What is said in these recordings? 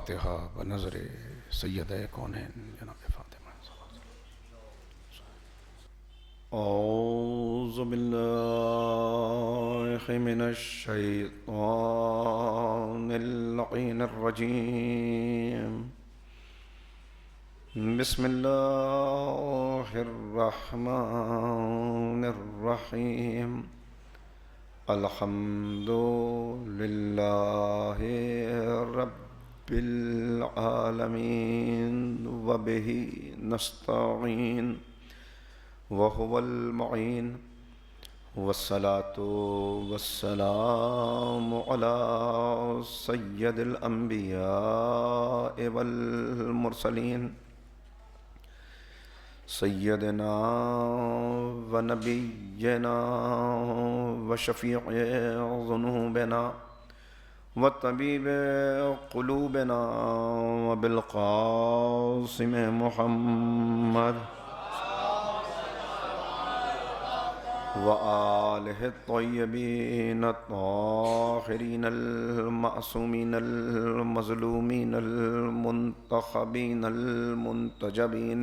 فاتحہ بنظر سید کونین جناب فاطمہ صلی اللہ علیہ وسلم۔ اعوذ باللہ من الشیطان اللعین الرجیم، بسم اللہ الرحمن الرحیم، الحمد للہ رب العالمین وبہ نستعین وهو المعین، والصلاة والسلام على سید الانبیاء والمرسلین، سیدنا و نبینا و شفیع ذنوبنا و طبیب قلوبنا و بالقاسم محمد وآلہ الطیبین الطاہرین المعصومین المظلومین المنتخبین المنتجبین،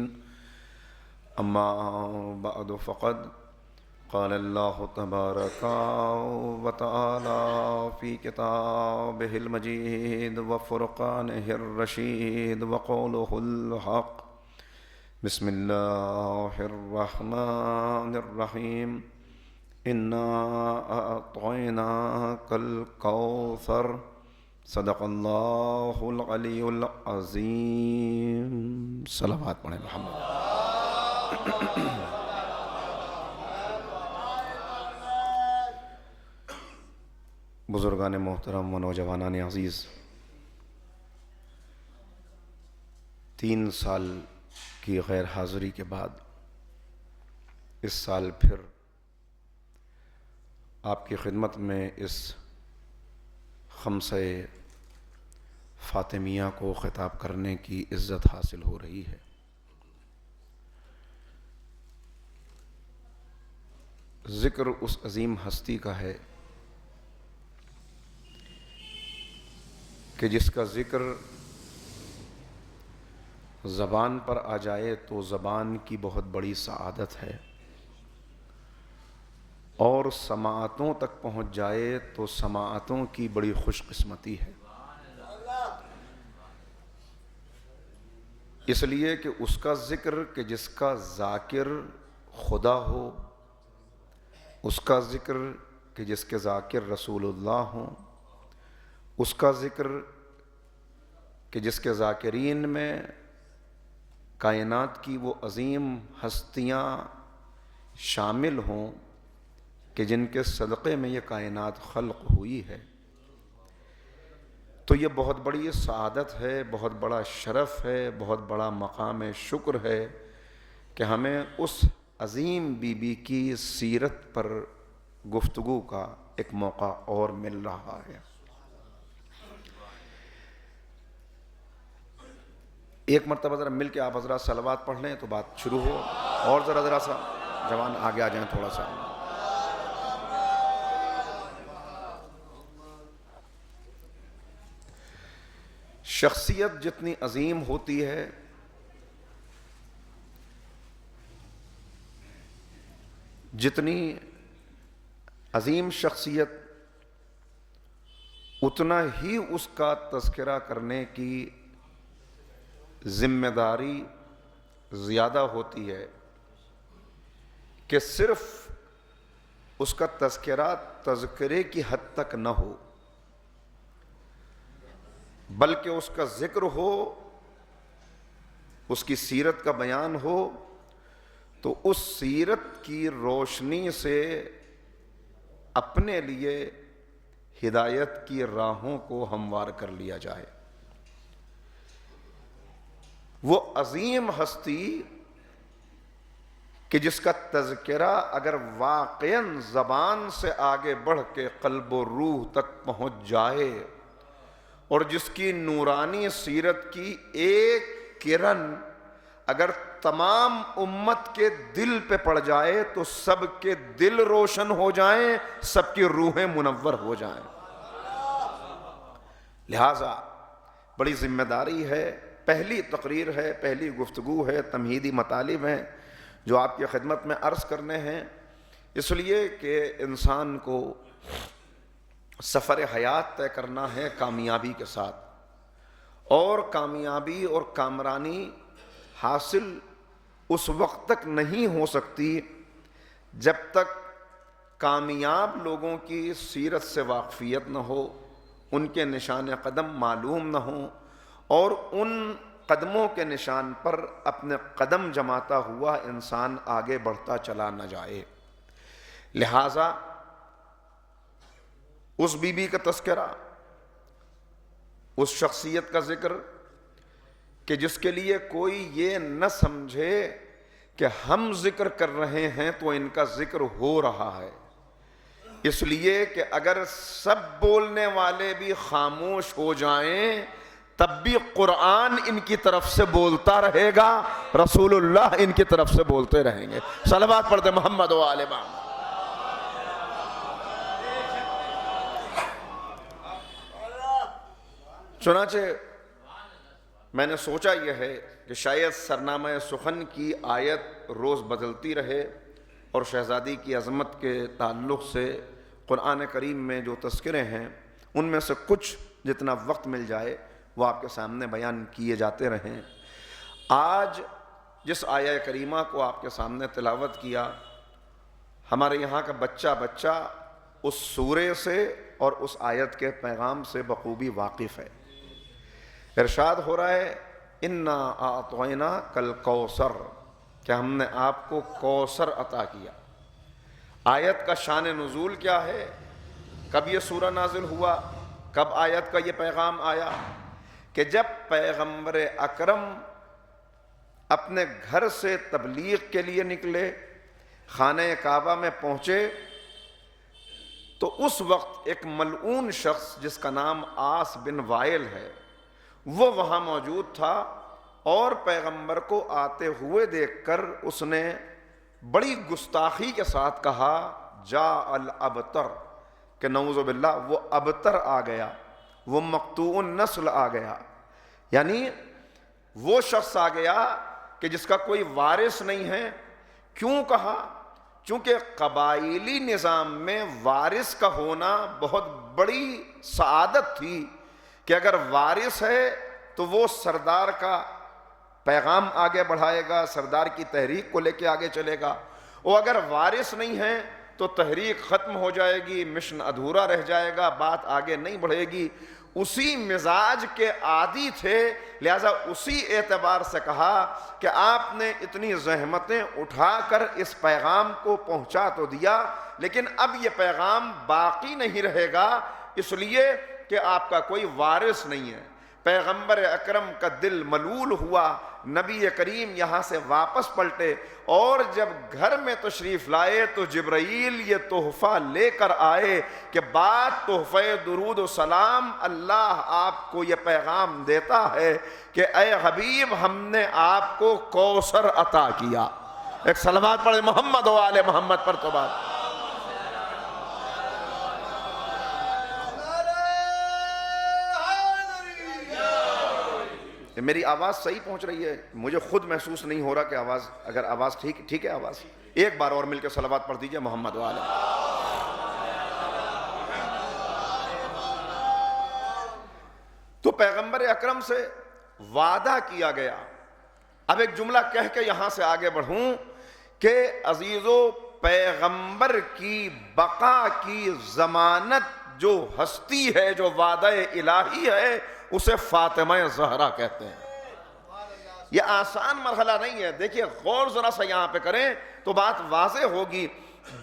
اما بعد فقد قال اللہ تبارک و تعالی فی کتابہ المجید وفرقانہ الرشید وقولہ الحق، بسم اللہ الرحمن الرحیم، انا اعطیناک الکوثر، صدق اللہ العلی العظیم۔ صلوات پڑھیں محمد۔ بزرگان محترم و نوجوانان عزیز، 3 سال کی غیر حاضری کے بعد اس سال پھر آپ کی خدمت میں اس خمسہ فاطمیہ کو خطاب کرنے کی عزت حاصل ہو رہی ہے۔ ذکر اس عظیم ہستی کا ہے کہ جس کا ذکر زبان پر آ جائے تو زبان کی بہت بڑی سعادت ہے، اور سماعتوں تک پہنچ جائے تو سماعتوں کی بڑی خوش قسمتی ہے۔ اس لیے کہ اس کا ذکر کہ جس کا ذاکر خدا ہو، اس کا ذکر کہ جس کے ذاکر رسول اللہ ہوں، اس کا ذکر کہ جس کے ذاکرین میں کائنات کی وہ عظیم ہستیاں شامل ہوں کہ جن کے صدقے میں یہ کائنات خلق ہوئی ہے، تو یہ بہت بڑی سعادت ہے، بہت بڑا شرف ہے، بہت بڑا مقام شکر ہے کہ ہمیں اس عظیم بی بی کی سیرت پر گفتگو کا ایک موقع اور مل رہا ہے۔ ایک مرتبہ ذرا مل کے آپ حضرات صلوات پڑھ لیں تو بات شروع ہو، اور ذرا سا جوان آگے آ جائیں تھوڑا سا۔ شخصیت جتنی عظیم ہوتی ہے، جتنی عظیم شخصیت اتنا ہی اس کا تذکرہ کرنے کی ذمہ داری زیادہ ہوتی ہے کہ صرف اس کا تذکرہ تذکرے کی حد تک نہ ہو، بلکہ اس کا ذکر ہو، اس کی سیرت کا بیان ہو، تو اس سیرت کی روشنی سے اپنے لیے ہدایت کی راہوں کو ہموار کر لیا جائے۔ وہ عظیم ہستی کہ جس کا تذکرہ اگر واقعاً زبان سے آگے بڑھ کے قلب و روح تک پہنچ جائے، اور جس کی نورانی سیرت کی ایک کرن اگر تمام امت کے دل پہ پڑ جائے تو سب کے دل روشن ہو جائیں، سب کی روحیں منور ہو جائیں۔ لہٰذا بڑی ذمہ داری ہے، پہلی تقریر ہے، پہلی گفتگو ہے، تمہیدی مطالب ہیں جو آپ کی خدمت میں عرض کرنے ہیں، اس لیے کہ انسان کو سفر حیات طے کرنا ہے کامیابی کے ساتھ، اور کامیابی اور کامرانی حاصل اس وقت تک نہیں ہو سکتی جب تک کامیاب لوگوں کی سیرت سے واقفیت نہ ہو، ان کے نشان قدم معلوم نہ ہوں، اور ان قدموں کے نشان پر اپنے قدم جماتا ہوا انسان آگے بڑھتا چلا نہ جائے۔ لہٰذا اس بی بی کا تذکرہ، اس شخصیت کا ذکر کہ جس کے لیے کوئی یہ نہ سمجھے کہ ہم ذکر کر رہے ہیں تو ان کا ذکر ہو رہا ہے، اس لیے کہ اگر سب بولنے والے بھی خاموش ہو جائیں تب بھی قرآن ان کی طرف سے بولتا رہے گا، رسول اللہ ان کی طرف سے بولتے رہیں گے۔ صلوات پڑھتے محمد و آل محمد۔ چنانچہ میں نے سوچا یہ ہے کہ شاید سرنامہ سخن کی آیت روز بدلتی رہے، اور شہزادی کی عظمت کے تعلق سے قرآن کریم میں جو تذکرے ہیں ان میں سے کچھ جتنا وقت مل جائے وہ آپ کے سامنے بیان کیے جاتے رہیں۔ آج جس آیہ کریمہ کو آپ کے سامنے تلاوت کیا، ہمارے یہاں کا بچہ بچہ اس سورے سے اور اس آیت کے پیغام سے بخوبی واقف ہے۔ ارشاد ہو رہا ہے انا اعطیناک الکوثر، کہ ہم نے آپ کو کوثر عطا کیا۔ آیت کا شان نزول کیا ہے، کب یہ سورہ نازل ہوا، کب آیت کا یہ پیغام آیا، کہ جب پیغمبر اکرم اپنے گھر سے تبلیغ کے لیے نکلے، خانہ کعبہ میں پہنچے، تو اس وقت ایک ملعون شخص جس کا نام عاص بن وائل ہے وہ وہاں موجود تھا، اور پیغمبر کو آتے ہوئے دیکھ کر اس نے بڑی گستاخی کے ساتھ کہا جاء الابتر، کہ نعوذ باللہ وہ ابتر آ گیا، وہ مقطوع النسل آ گیا، یعنی وہ شخص آ گیا کہ جس کا کوئی وارث نہیں ہے۔ کیوں کہا؟ چونکہ قبائلی نظام میں وارث کا ہونا بہت بڑی سعادت تھی، کہ اگر وارث ہے تو وہ سردار کا پیغام آگے بڑھائے گا، سردار کی تحریک کو لے کے آگے چلے گا، اور اگر وارث نہیں ہے تو تحریک ختم ہو جائے گی، مشن ادھورا رہ جائے گا، بات آگے نہیں بڑھے گی۔ اسی مزاج کے عادی تھے، لہذا اسی اعتبار سے کہا کہ آپ نے اتنی زحمتیں اٹھا کر اس پیغام کو پہنچا تو دیا، لیکن اب یہ پیغام باقی نہیں رہے گا، اس لیے کہ آپ کا کوئی وارث نہیں ہے۔ پیغمبر اکرم کا دل ملول ہوا، نبی کریم یہاں سے واپس پلٹے، اور جب گھر میں تشریف لائے تو جبرائیل یہ تحفہ لے کر آئے کہ بات تحفہ درود و سلام، اللہ آپ کو یہ پیغام دیتا ہے کہ اے حبیب ہم نے آپ کو کوثر عطا کیا۔ ایک صلوات پڑھے محمد و آل محمد پر تو بات۔ میری آواز صحیح پہنچ رہی ہے؟ مجھے خود محسوس نہیں ہو رہا کہ آواز، اگر آواز ٹھیک ہے آواز، ایک بار اور مل کے صلوات پڑھ دیجئے محمد و آل۔ تو پیغمبر اکرم سے وعدہ کیا گیا۔ اب ایک جملہ کہہ کے یہاں سے آگے بڑھوں کہ عزیزو، پیغمبر کی بقا کی ضمانت جو ہستی ہے، جو وعدہ الہی ہے، اسے فاطمہ زہرا کہتے ہیں۔ یہ آسان مرحلہ نہیں ہے، دیکھیے غور ذرا سا یہاں پہ کریں تو بات واضح ہوگی۔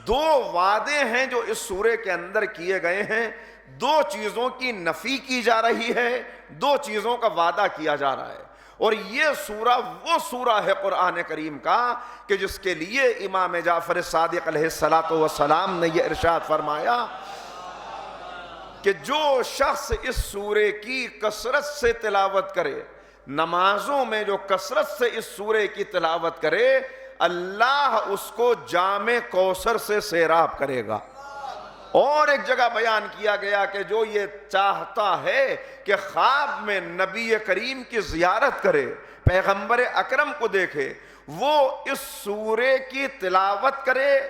دو وعدے ہیں جو اس سورے کے اندر کیے گئے ہیں، دو چیزوں کی نفی کی جا رہی ہے، دو چیزوں کا وعدہ کیا جا رہا ہے، اور یہ سورہ وہ سورہ ہے قرآن کریم کا کہ جس کے لیے امام جعفر صادق علیہ السلام نے یہ ارشاد فرمایا کہ جو شخص اس سورے کی کثرت سے تلاوت کرے، نمازوں میں جو کثرت سے اس سورے کی تلاوت کرے، اللہ اس کو جام کوثر سے سیراب کرے گا۔ اور ایک جگہ بیان کیا گیا کہ جو یہ چاہتا ہے کہ خواب میں نبی کریم کی زیارت کرے، پیغمبر اکرم کو دیکھے، وہ اس سورے کی تلاوت کرے،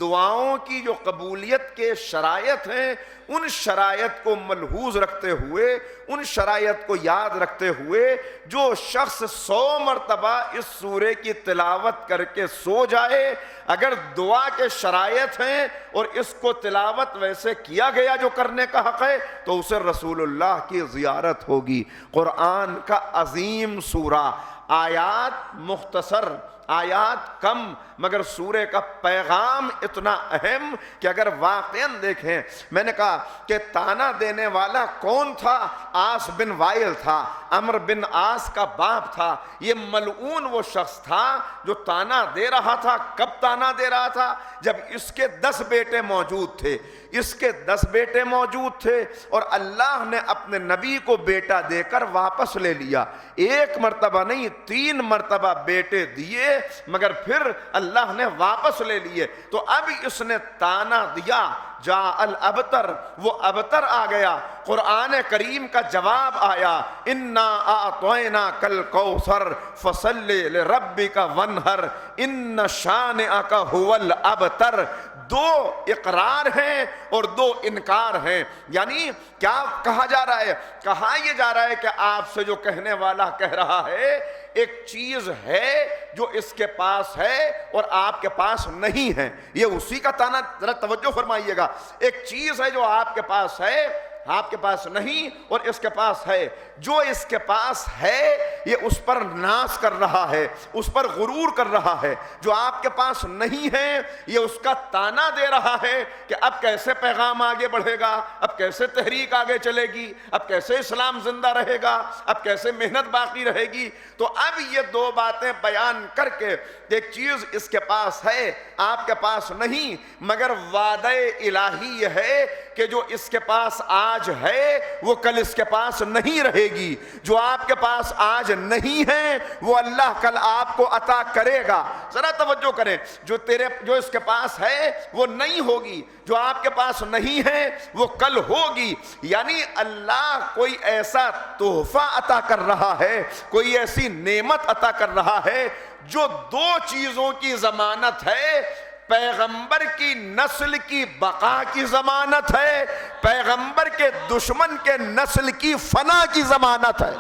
دعاؤں کی جو قبولیت کے شرائط ہیں ان شرائط کو ملحوظ رکھتے ہوئے، ان شرائط کو یاد رکھتے ہوئے جو شخص 100 مرتبہ اس سورے کی تلاوت کر کے سو جائے، اگر دعا کے شرائط ہیں اور اس کو تلاوت ویسے کیا گیا جو کرنے کا حق ہے، تو اسے رسول اللہ کی زیارت ہوگی۔ قرآن کا عظیم سورہ، آیات مختصر، آیات کم، مگر سورے کا پیغام اتنا اہم کہ اگر واقعاً دیکھیں، میں نے کہا کہ تانا دینے والا کون تھا؟ آس بن وائل تھا، عمر بن آس کا باپ تھا۔ یہ ملعون وہ شخص تھا جو تانا دے رہا تھا۔ کب تانا دے رہا تھا؟ جب اس کے 10 بیٹے موجود تھے، اس کے 10 بیٹے موجود تھے اور اللہ نے اپنے نبی کو بیٹا دے کر واپس لے لیا۔ ایک مرتبہ نہیں، 3 مرتبہ بیٹے دیے مگر پھر اللہ نے واپس لے لیے۔ تو اب اس نے تانا دیا، جاء الابتر، وہ ابتر آ گیا۔ قرآن کریم کا جواب آیا، انا اعطیناک الکوثر فصل لربک وانحر ان شانئک هو الابتر۔ 2 اقرار ہیں اور 2 انکار ہیں۔ یعنی کیا کہا جا رہا ہے؟ کہا یہ جا رہا ہے کہ آپ سے جو کہنے والا کہہ رہا ہے، ایک چیز ہے جو اس کے پاس ہے اور آپ کے پاس نہیں ہے۔ یہ اسی کا تانا، ذرا توجہ فرمائیے گا۔ ایک چیز ہے جو آپ کے پاس ہے، آپ کے پاس نہیں، اور اس کے پاس ہے۔ جو اس کے پاس ہے یہ اس پر ناز کر رہا ہے، اس پر غرور کر رہا ہے۔ جو آپ کے پاس نہیں ہے یہ اس کا تانا دے رہا ہے کہ اب کیسے پیغام آگے بڑھے گا، اب کیسے تحریک آگے چلے گی، اب کیسے اسلام زندہ رہے گا، اب کیسے محنت باقی رہے گی۔ تو اب یہ 2 باتیں بیان کر کے، ایک چیز اس کے پاس ہے، آپ کے پاس نہیں، مگر وعدہ الہی یہ ہے کہ جو اس کے پاس آج ہے وہ کل اس کے پاس نہیں رہے گی۔ جو آپ کے پاس آج نہیں ہے وہ اللہ کل آپ کو عطا کرے گا۔ ذرا توجہ کریں، جو اس کے پاس ہے وہ نہیں ہوگی، جو آپ کے پاس نہیں ہے وہ کل ہوگی۔ یعنی اللہ کوئی ایسا تحفہ عطا کر رہا ہے، کوئی ایسی نعمت عطا کر رہا ہے جو 2 چیزوں کی ضمانت ہے۔ پیغمبر کی نسل کی بقا کی ضمانت ہے، پیغمبر کے دشمن کے نسل کی فنا کی ضمانت ہے۔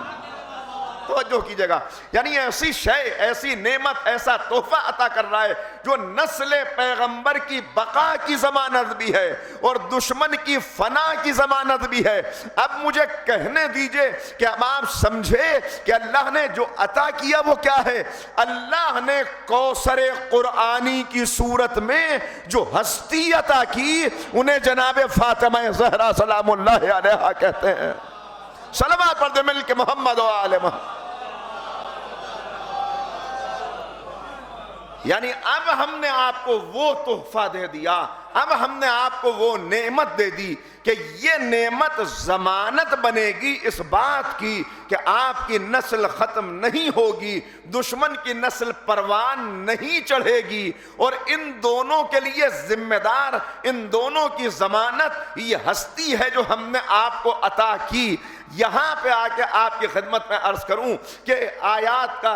توجہ کیجئے گا، یعنی ایسی شے، ایسی نعمت، ایسا تحفہ عطا کر رہا ہے جو نسل پیغمبر کی بقا کی ضمانت بھی ہے اور دشمن کی فنا کی ضمانت بھی ہے۔ اب مجھے کہنے دیجئے کہ اب آپ سمجھے کہ اللہ نے جو عطا کیا وہ کیا ہے۔ اللہ نے کوثر قرآنی کی صورت میں جو ہستی عطا کی انہیں جناب فاطمہ زہرا سلام اللہ علیہا کہتے ہیں۔ صلوات پڑھ دے مل کے محمد و آل محمد۔ یعنی اب ہم نے آپ کو وہ تحفہ دے دیا، اب ہم نے آپ کو وہ نعمت دے دی کہ یہ نعمت ضمانت بنے گی اس بات کی کہ آپ کی نسل ختم نہیں ہوگی، دشمن کی نسل پروان نہیں چڑھے گی، اور ان دونوں کے لیے ذمہ دار، ان دونوں کی ضمانت یہ ہستی ہے جو ہم نے آپ کو عطا کی۔ یہاں پہ آ کے آپ کی خدمت میں عرض کروں کہ آیات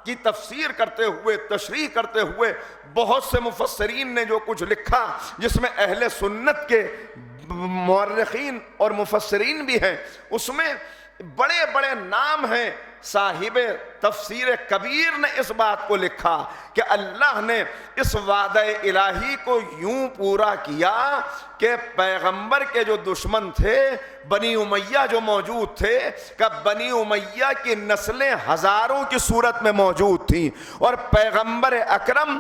کی تفسیر کرتے ہوئے، تشریح کرتے ہوئے بہت سے مفسرین نے جو کچھ لکھا، جس میں اہل سنت کے مورخین اور مفسرین بھی ہیں، اس میں بڑے بڑے نام ہیں۔ صاحب تفسیر کبیر نے اس بات کو لکھا کہ اللہ نے اس وعدہ الہی کو یوں پورا کیا کہ پیغمبر کے جو دشمن تھے، بنی امیہ جو موجود تھے، کہ بنی امیہ کی نسلیں ہزاروں کی صورت میں موجود تھیں، اور پیغمبر اکرم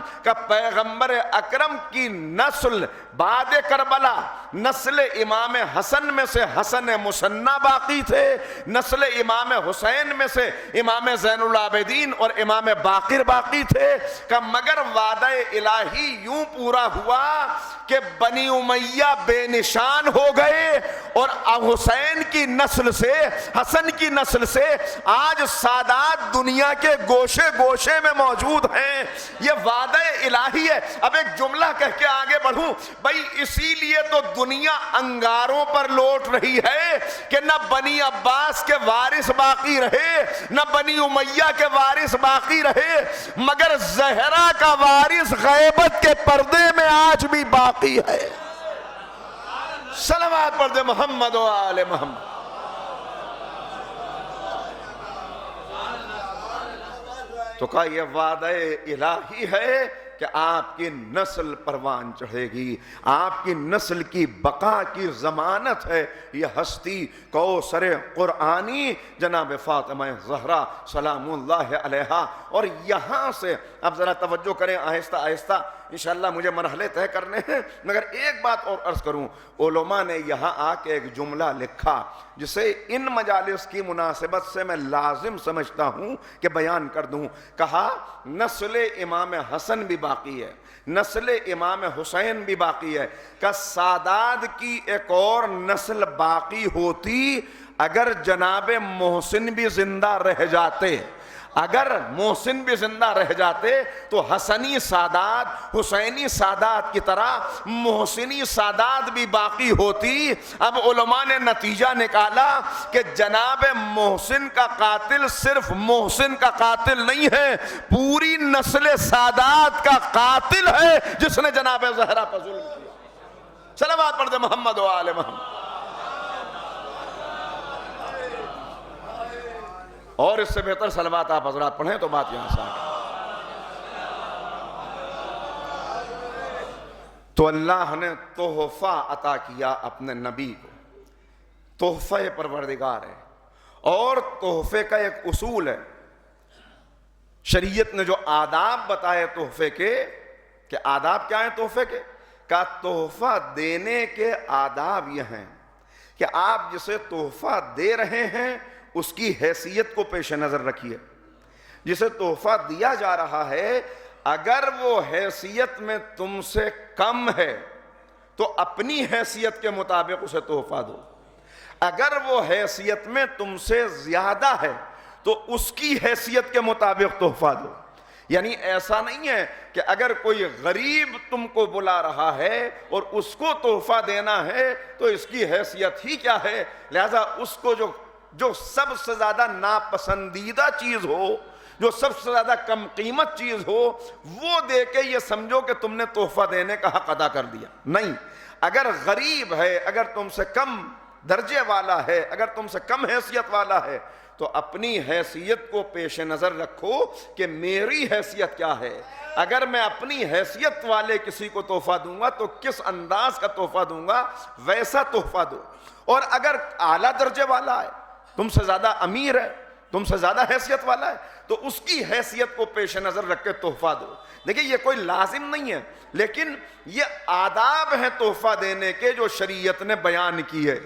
کی نسل بعد کربلا، نسل امام حسن میں سے حسن مثنی باقی تھے، نسل امام حسین میں سے امام زین العابدین اور امام باقر باقی تھے، کہ مگر وعدہ الہی یوں پورا ہوا کہ بنی امیہ انبیاء بے نشان ہو گئے اور حسین کی نسل سے، حسن کی نسل سے آج سادات دنیا کے گوشے گوشے میں موجود ہیں۔ یہ وعدہ الہی ہے۔ اب ایک جملہ کہہ کے آگے بڑھوں، بھائی اسی لیے تو دنیا انگاروں پر لوٹ رہی ہے کہ نہ بنی عباس کے وارث باقی رہے، نہ بنی امیہ کے وارث باقی رہے، مگر زہرا کا وارث غیبت کے پردے میں آج بھی باقی ہے۔ صلوات پڑھ دے محمد و آل محمد۔ تو کہا یہ وعدہ الہی ہے کہ آپ کی نسل پروان چڑھے گی، آپ کی نسل کی بقا کی ضمانت ہے یہ ہستی کوثر قرآنی جناب فاطمہ زہرا سلام اللہ علیہا۔ اور یہاں سے اب ذرا توجہ کریں، آہستہ آہستہ انشاءاللہ مجھے مرحلے طے کرنے ہیں، مگر ایک بات اور عرض کروں، علماء نے یہاں آ کے ایک جملہ لکھا جسے ان مجالس کی مناسبت سے میں لازم سمجھتا ہوں کہ بیان کر دوں۔ کہا نسل امام حسن بھی باقی ہے، نسل امام حسین بھی باقی ہے، کہ سادات کی ایک اور نسل باقی ہوتی اگر جناب محسن بھی زندہ رہ جاتے، اگر محسن بھی زندہ رہ جاتے تو حسنی سادات، حسینی سادات کی طرح محسنی سادات بھی باقی ہوتی۔ اب علماء نے نتیجہ نکالا کہ جناب محسن کا قاتل صرف محسن کا قاتل نہیں ہے، پوری نسل سادات کا قاتل ہے جس نے جناب زہرا پر ظلم کیا۔ صلوات پڑھ دے محمد و آل محمد۔ اور اس سے بہتر صلوات آپ حضرات پڑھیں تو بات یہاں سے آگے۔ تو اللہ نے تحفہ عطا کیا اپنے نبی کو، تحفہ پروردگار ہے، اور تحفے کا ایک اصول ہے، شریعت نے جو آداب بتائے تحفے کے، کہ آداب کیا ہیں تحفے کے، کہ تحفہ دینے کے آداب یہ ہیں کہ آپ جسے تحفہ دے رہے ہیں اس کی حیثیت کو پیش نظر رکھیے۔ جسے تحفہ دیا جا رہا ہے اگر وہ حیثیت میں تم سے کم ہے تو اپنی حیثیت کے مطابق اسے تحفہ دو، اگر وہ حیثیت میں تم سے زیادہ ہے تو اس کی حیثیت کے مطابق تحفہ دو۔ یعنی ایسا نہیں ہے کہ اگر کوئی غریب تم کو بلا رہا ہے اور اس کو تحفہ دینا ہے تو اس کی حیثیت ہی کیا ہے، لہذا اس کو جو سب سے زیادہ ناپسندیدہ چیز ہو، جو سب سے زیادہ کم قیمت چیز ہو، وہ دے کے یہ سمجھو کہ تم نے تحفہ دینے کا حق ادا کر دیا۔ نہیں، اگر غریب ہے، اگر تم سے کم درجے والا ہے، اگر تم سے کم حیثیت والا ہے تو اپنی حیثیت کو پیش نظر رکھو کہ میری حیثیت کیا ہے۔ اگر میں اپنی حیثیت والے کسی کو تحفہ دوں گا تو کس انداز کا تحفہ دوں گا، ویسا تحفہ دو۔ اور اگر اعلیٰ درجے والا ہے، تم سے زیادہ امیر ہے، تم سے زیادہ حیثیت والا ہے، تو اس کی حیثیت کو پیش نظر رکھ کے تحفہ دو۔ دیکھیں یہ کوئی لازم نہیں ہے، لیکن یہ آداب ہیں تحفہ دینے کے جو شریعت نے بیان کی ہے۔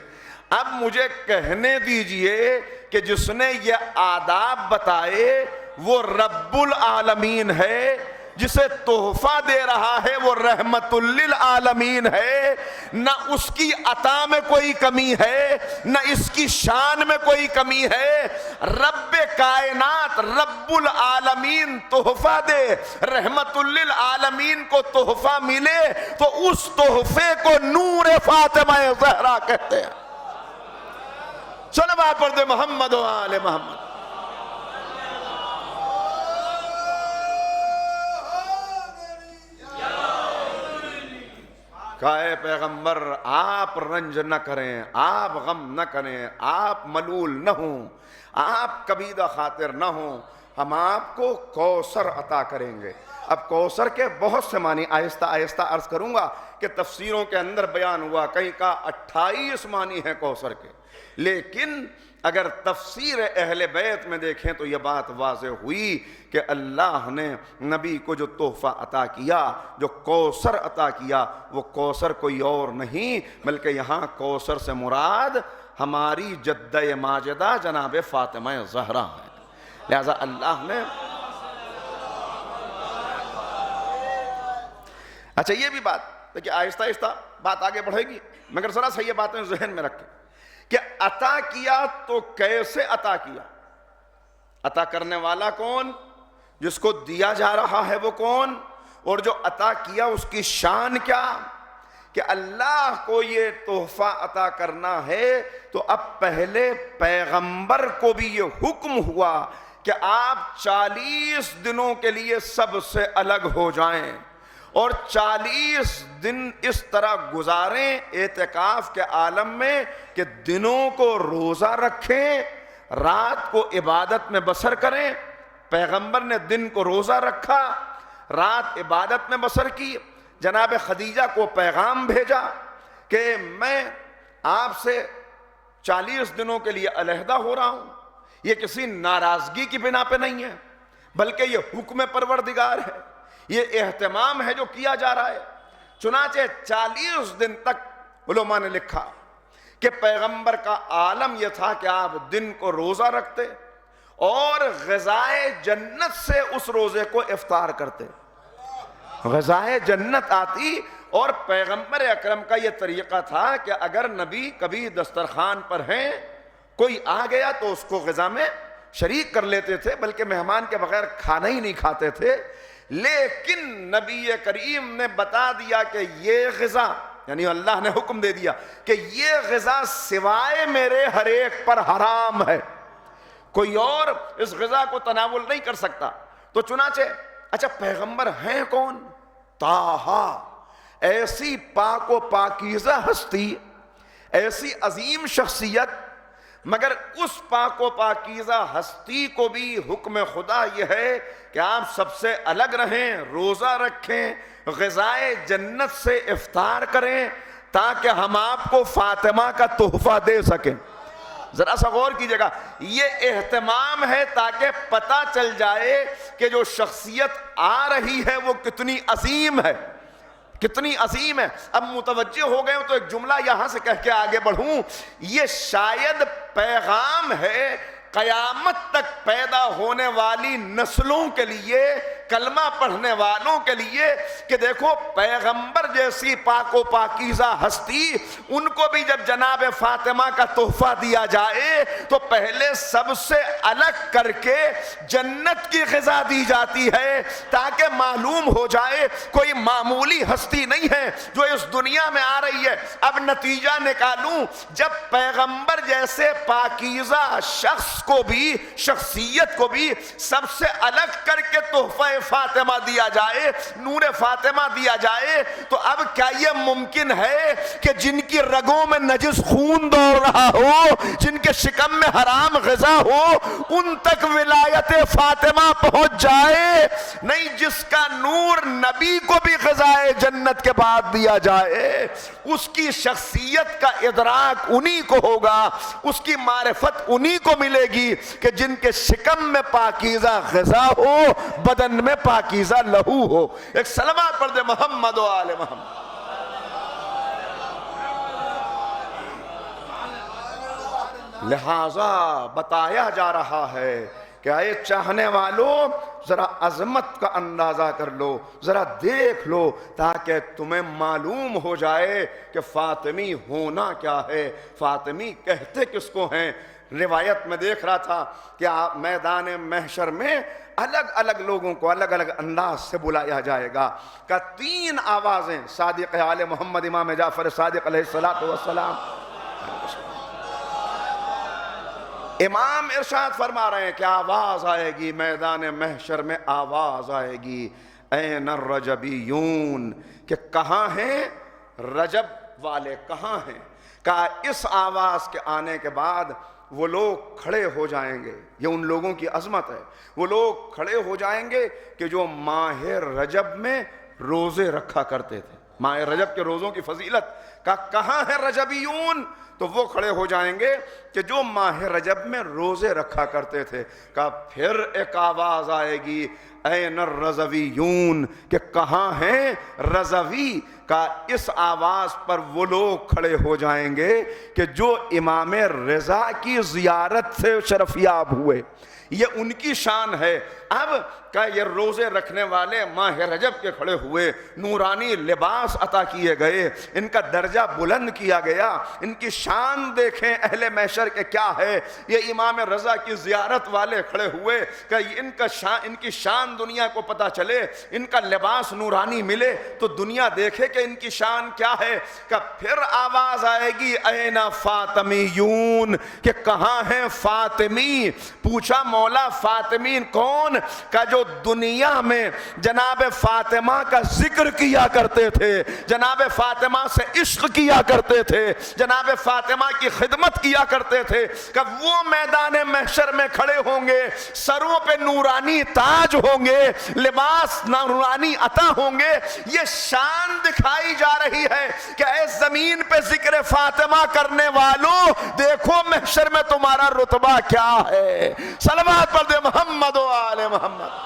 اب مجھے کہنے دیجئے کہ جس نے یہ آداب بتائے وہ رب العالمین ہے، جسے تحفہ دے رہا ہے وہ رحمت للعالمین ہے، نہ اس کی عطا میں کوئی کمی ہے، نہ اس کی شان میں کوئی کمی ہے۔ رب کائنات رب العالمین تحفہ دے، رحمت للعالمین کو تحفہ ملے تو اس تحفے کو نور فاطمہ زہرا کہتے ہیں۔ صلوات پڑھ دے محمد و آل محمد۔ کہا اے پیغمبر آپ رنج نہ کریں، آپ غم نہ کریں، آپ ملول نہ ہوں، آپ کبیدہ خاطر نہ ہوں، ہم آپ کو کوثر عطا کریں گے۔ اب کوثر کے بہت سے معنی آہستہ آہستہ عرض کروں گا کہ تفسیروں کے اندر بیان ہوا، کہیں کا 28 معنی ہیں کوثر کے، لیکن اگر تفسیر اہل بیت میں دیکھیں تو یہ بات واضح ہوئی کہ اللہ نے نبی کو جو تحفہ عطا کیا، جو کوثر عطا کیا، وہ کوثر کوئی اور نہیں بلکہ یہاں کوثر سے مراد ہماری جدہ ماجدہ جناب فاطمہ زہرا ہے۔ لہذا اللہ نے اچھا یہ بھی بات دیکھیں آہستہ آہستہ بات آگے بڑھے گی، مگر ذرا سا یہ باتیں ذہن میں رکھیں کہ عطا کیا تو کیسے عطا کیا؟ عطا کرنے والا کون؟ جس کو دیا جا رہا ہے وہ کون؟ اور جو عطا کیا اس کی شان کیا؟ کہ اللہ کو یہ تحفہ عطا کرنا ہے تو اب پہلے پیغمبر کو بھی یہ حکم ہوا کہ آپ 40 دنوں کے لیے سب سے الگ ہو جائیں اور 40 دن اس طرح گزاریں اعتکاف کے عالم میں کہ دنوں کو روزہ رکھیں، رات کو عبادت میں بسر کریں۔ پیغمبر نے دن کو روزہ رکھا، رات عبادت میں بسر کی۔ جناب خدیجہ کو پیغام بھیجا کہ میں آپ سے 40 دنوں کے لیے علیحدہ ہو رہا ہوں۔ یہ کسی ناراضگی کی بنا پہ نہیں ہے، بلکہ یہ حکم پروردگار ہے، یہ اہتمام ہے جو کیا جا رہا ہے۔ چنانچہ 40 دن تک علماء نے لکھا کہ پیغمبر کا عالم یہ تھا کہ آپ دن کو روزہ رکھتے اور غذائے جنت سے اس روزے کو افطار کرتے۔ غذائے جنت آتی، اور پیغمبر اکرم کا یہ طریقہ تھا کہ اگر نبی کبھی دسترخوان پر ہیں، کوئی آ گیا تو اس کو غذا میں شریک کر لیتے تھے، بلکہ مہمان کے بغیر کھانا ہی نہیں کھاتے تھے۔ لیکن نبی کریم نے بتا دیا کہ یہ غذا، یعنی اللہ نے حکم دے دیا کہ یہ غذا سوائے میرے ہر ایک پر حرام ہے، کوئی اور اس غذا کو تناول نہیں کر سکتا۔ تو چنانچہ اچھا پیغمبر ہیں کون؟ طٰہٰ، ایسی پاک و پاکیزہ ہستی، ایسی عظیم شخصیت، مگر اس پاک و پاکیزہ ہستی کو بھی حکم خدا یہ ہے کہ آپ سب سے الگ رہیں، روزہ رکھیں، غذائے جنت سے افطار کریں تاکہ ہم آپ کو فاطمہ کا تحفہ دے سکیں۔ ذرا سا غور کیجئے گا، یہ اہتمام ہے تاکہ پتہ چل جائے کہ جو شخصیت آ رہی ہے وہ کتنی عظیم ہے، کتنی عظیم ہے۔ اب متوجہ ہو گئے ہو تو ایک جملہ یہاں سے کہہ کے آگے بڑھوں، یہ شاید پیغام ہے قیامت تک پیدا ہونے والی نسلوں کے لیے، کلمہ پڑھنے والوں کے لیے، کہ دیکھو پیغمبر جیسی پاک و پاکیزہ ہستی، ان کو بھی جب جناب فاطمہ کا تحفہ دیا جائے تو پہلے سب سے الگ کر کے جنت کی غذا دی جاتی ہے تاکہ معلوم ہو جائے کوئی معمولی ہستی نہیں ہے جو اس دنیا میں آ رہی ہے۔ اب نتیجہ نکالوں، جب پیغمبر جیسے پاکیزہ شخص کو بھی، شخصیت کو بھی سب سے الگ کر کے تحفہ فاطمہ دیا جائے، نور فاطمہ دیا جائے، تو اب کیا یہ ممکن ہے کہ جن کی رگوں میں نجس خون دوڑ رہا ہو، جن کے شکم میں حرام غذا ہو، ان تک ولایت فاطمہ پہنچ جائے؟ نہیں، جس کا نور نبی کو بھی غذائے جنت کے بعد دیا جائے، اس کی شخصیت کا ادراک انہی کو ہوگا، اس کی معرفت انہی کو ملے گی کہ جن کے شکم میں پاکیزہ غذا ہو، بدن میں پاکیزہ لہو ہو۔ ایک سلوات پڑھ دے محمد و آل محمد۔ لہذا بتایا جا رہا ہے کہ اے چاہنے والوں، ذرا عظمت کا اندازہ کر لو، ذرا دیکھ لو، تاکہ تمہیں معلوم ہو جائے کہ فاطمی ہونا کیا ہے، فاطمی کہتے کس کو ہیں۔ روایت میں دیکھ رہا تھا کہ میدان محشر میں الگ الگ لوگوں کو الگ الگ انداز سے بلایا جائے گا، کہ 3 آوازیں صادق آل محمد امام جعفر صادق علیہ السلام، امام ارشاد فرما رہے ہیں کہ آواز آئے گی میدان محشر میں، آواز آئے گی این الرجبیون، کہ کہاں ہیں رجب والے، کہاں ہیں؟ کہا اس آواز کے آنے کے بعد وہ لوگ کھڑے ہو جائیں گے، یہ ان لوگوں کی عظمت ہے، وہ لوگ کھڑے ہو جائیں گے کہ جو ماہ رجب میں روزے رکھا کرتے تھے، ماہ رجب کے روزوں کی فضیلت۔ کہاں ہے رجبیون؟ تو وہ کھڑے ہو جائیں گے کہ جو ماہ رجب میں روزے رکھا کرتے تھے۔ پھر ایک آواز آئے گی این الرضویون، کہ کہاں ہیں رضوی؟ اس آواز پر وہ لوگ کھڑے ہو جائیں گے کہ جو امام رضا کی زیارت سے شرفیاب ہوئے، یہ ان کی شان ہے۔ اب کہ یہ روزے رکھنے والے ماہ رجب کے کھڑے ہوئے، نورانی لباس عطا کیے گئے، ان کا درجہ بلند کیا گیا، ان کی شان دیکھیں اہل محشر کے کیا ہے۔ یہ امام رضا کی زیارت والے کھڑے ہوئے کہ ان کی شان دنیا کو پتہ چلے، ان کا لباس نورانی ملے تو دنیا دیکھے کہ ان کی شان کیا ہے۔ کہ پھر آواز آئے گی این فاطمیون، کہ کہاں ہیں فاطمی؟ پوچھا مولا فاطمین کون؟ کہ جو دنیا میں جناب فاطمہ کا ذکر کیا کرتے تھے، جناب فاطمہ سے عشق کیا کرتے تھے، جناب فاطمہ کی خدمت کیا کرتے تھے، کہ وہ میدان محشر میں کھڑے ہوں گے، سروں پہ نورانی تاج ہوں گے، لباس نورانی عطا ہوں گے۔ یہ شان دکھائی جا رہی ہے کہ اے زمین پہ ذکر فاطمہ کرنے والوں، دیکھو محشر میں تمہارا رتبہ کیا ہے۔ صلوات پڑھ دے محمد و آل محمد۔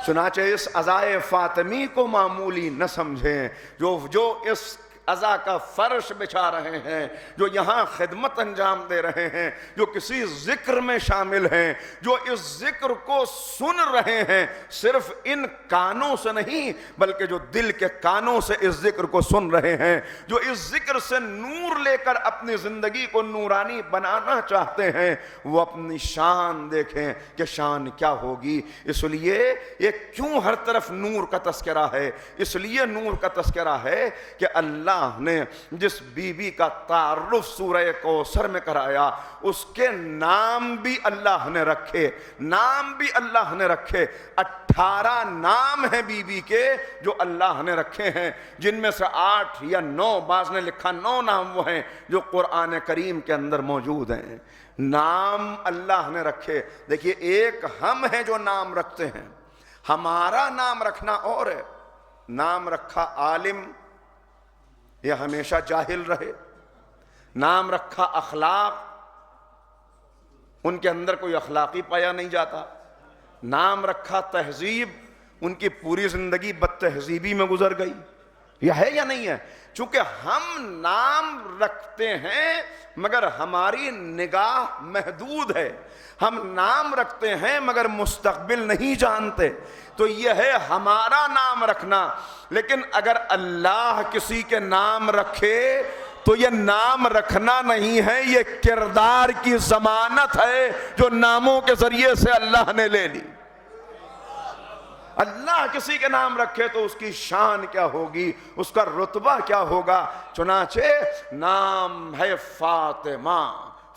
چنانچہ اس عزائے فاطمی کو معمولی نہ سمجھیں، جو اس عزا کا فرش بچھا رہے ہیں، جو یہاں خدمت انجام دے رہے ہیں، جو کسی ذکر میں شامل ہیں، جو اس ذکر کو سن رہے ہیں، صرف ان کانوں سے نہیں بلکہ جو دل کے کانوں سے اس ذکر کو سن رہے ہیں، جو اس ذکر سے نور لے کر اپنی زندگی کو نورانی بنانا چاہتے ہیں، وہ اپنی شان دیکھیں کہ شان کیا ہوگی۔ اس لیے یہ کیوں ہر طرف نور کا تذکرہ ہے؟ اس لیے نور کا تذکرہ ہے کہ اللہ نے جس بی بی کا تعارف سورہ کوثر میں کرایا، اس کے نام بھی اللہ نے رکھے، نام بھی اللہ نے رکھے۔ 18 نام ہیں بی بی کے جو اللہ نے رکھے ہیں، جن میں سے 8 یا 9، بعض نے لکھا 9 نام وہ ہیں جو قرآن کریم کے اندر موجود ہیں۔ نام اللہ نے رکھے۔ دیکھیے ایک ہم ہیں جو نام رکھتے ہیں، ہمارا نام رکھنا اور ہے۔ نام رکھا عالم، یہ ہمیشہ جاہل رہے۔ نام رکھا اخلاق، ان کے اندر کوئی اخلاقی پایا نہیں جاتا۔ نام رکھا تہذیب، ان کی پوری زندگی بد تہذیبی میں گزر گئی۔ یہ ہے یا نہیں ہے؟ چونکہ ہم نام رکھتے ہیں مگر ہماری نگاہ محدود ہے، ہم نام رکھتے ہیں مگر مستقبل نہیں جانتے، تو یہ ہے ہمارا نام رکھنا۔ لیکن اگر اللہ کسی کے نام رکھے تو یہ نام رکھنا نہیں ہے، یہ کردار کی ضمانت ہے جو ناموں کے ذریعے سے اللہ نے لے لی۔ اللہ کسی کے نام رکھے تو اس کی شان کیا ہوگی، اس کا رتبہ کیا ہوگا۔ چنانچہ نام ہے فاطمہ۔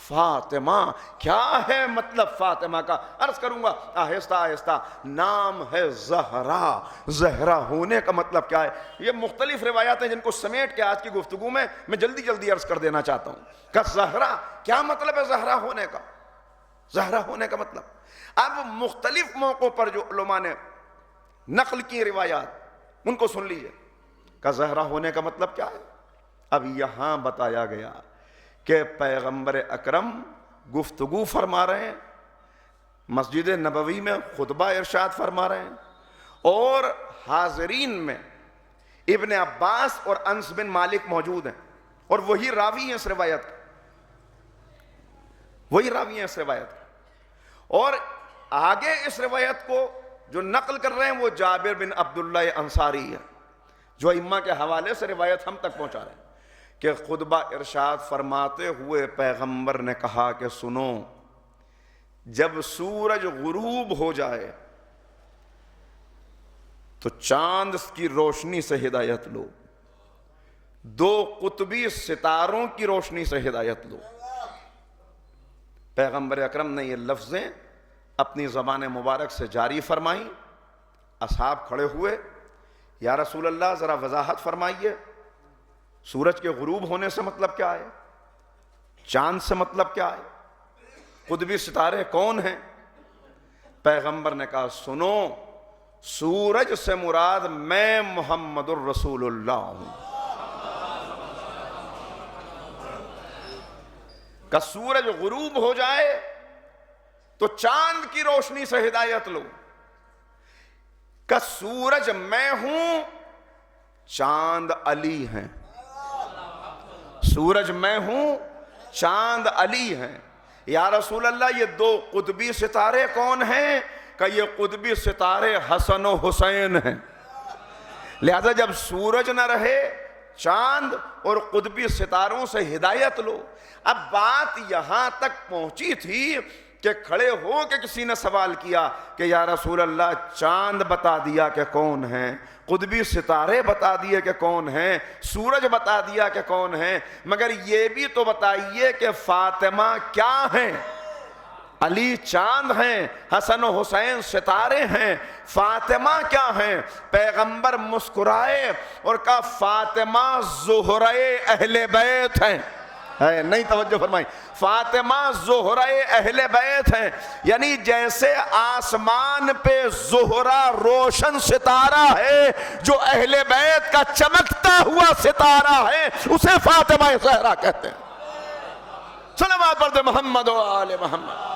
فاطمہ کیا ہے مطلب فاطمہ کا؟ عرض کروں گا آہستہ آہستہ۔ نام ہے زہرا۔ زہرا ہونے کا مطلب کیا ہے؟ یہ مختلف روایات ہیں جن کو سمیٹ کے آج کی گفتگو میں جلدی عرض کر دینا چاہتا ہوں کہ زہرا کیا مطلب ہے؟ زہرا ہونے کا، زہرا ہونے کا مطلب اب مختلف موقعوں پر جو علماء نے نقل کی روایات ان کو سن لیجئے کہ زہرا ہونے کا مطلب کیا ہے۔ اب یہاں بتایا گیا کہ پیغمبر اکرم گفتگو فرما رہے ہیں، مسجد نبوی میں خطبہ ارشاد فرما رہے ہیں، اور حاضرین میں ابن عباس اور انس بن مالک موجود ہیں، اور وہی راوی ہیں اس روایت کا، وہی راوی ہیں اس روایت کا۔ اور آگے اس روایت کو جو نقل کر رہے ہیں وہ جابر بن عبداللہ انصاری ہے، جو ائمہ کے حوالے سے روایت ہم تک پہنچا رہے ہیں کہ خطبہ ارشاد فرماتے ہوئے پیغمبر نے کہا کہ سنو، جب سورج غروب ہو جائے تو چاند کی روشنی سے ہدایت لو، 2 قطبی ستاروں کی روشنی سے ہدایت لو۔ پیغمبر اکرم نے یہ لفظیں اپنی زبان مبارک سے جاری فرمائیں۔ اصحاب کھڑے ہوئے، یا رسول اللہ ذرا وضاحت فرمائیے، سورج کے غروب ہونے سے مطلب کیا ہے؟ چاند سے مطلب کیا ہے؟ قطبی ستارے کون ہیں؟ پیغمبر نے کہا سنو، سورج سے مراد میں محمد الرسول اللہ ہوں۔ کہ سورج غروب ہو جائے تو چاند کی روشنی سے ہدایت لو، کہ سورج میں ہوں، چاند علی ہیں۔ سورج میں ہوں، چاند علی ہیں۔ یا رسول اللہ یہ دو قطبی ستارے کون ہیں؟ کہ یہ قطبی ستارے حسن و حسین ہیں۔ لہذا جب سورج نہ رہے، چاند اور قطبی ستاروں سے ہدایت لو۔ اب بات یہاں تک پہنچی تھی کہ کھڑے ہو کے کسی نے سوال کیا کہ یا رسول اللہ چاند بتا دیا کہ کون ہیں، قطبی ستارے بتا دیے کہ کون ہیں، سورج بتا دیا کہ کون ہیں، مگر یہ بھی تو بتائیے کہ فاطمہ کیا ہیں؟ علی چاند ہیں، حسن و حسین ستارے ہیں، فاطمہ کیا ہیں؟ پیغمبر مسکرائے اور کہا فاطمہ زہرہ اہل بیت ہیں۔ نہیں توجہ فرمائی، فاطمہ زہرہ اہل بیت ہیں، یعنی جیسے آسمان پہ زہرہ روشن ستارہ ہے جو اہل بیت کا چمکتا ہوا ستارہ ہے، اسے فاطمہ زہرا کہتے ہیں۔ صلوات پڑھتے محمد و آل محمد۔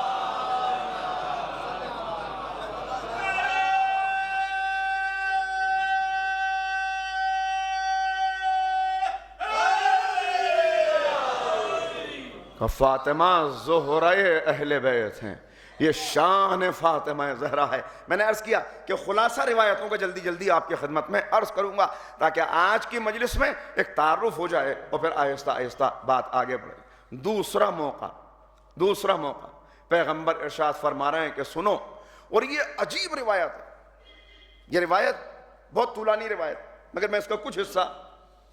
فاطمہ زہرہ اہل بیت ہیں، یہ شان فاطمہ زہرا ہے۔ میں نے عرض کیا کہ خلاصہ روایتوں کا جلدی جلدی آپ کی خدمت میں عرض کروں گا تاکہ آج کی مجلس میں ایک تعارف ہو جائے اور پھر آہستہ آہستہ بات آگے بڑھے۔ دوسرا موقع پیغمبر ارشاد فرما رہے ہیں کہ سنو، اور یہ عجیب روایت ہے، یہ روایت بہت طولانی روایت، مگر میں اس کا کچھ حصہ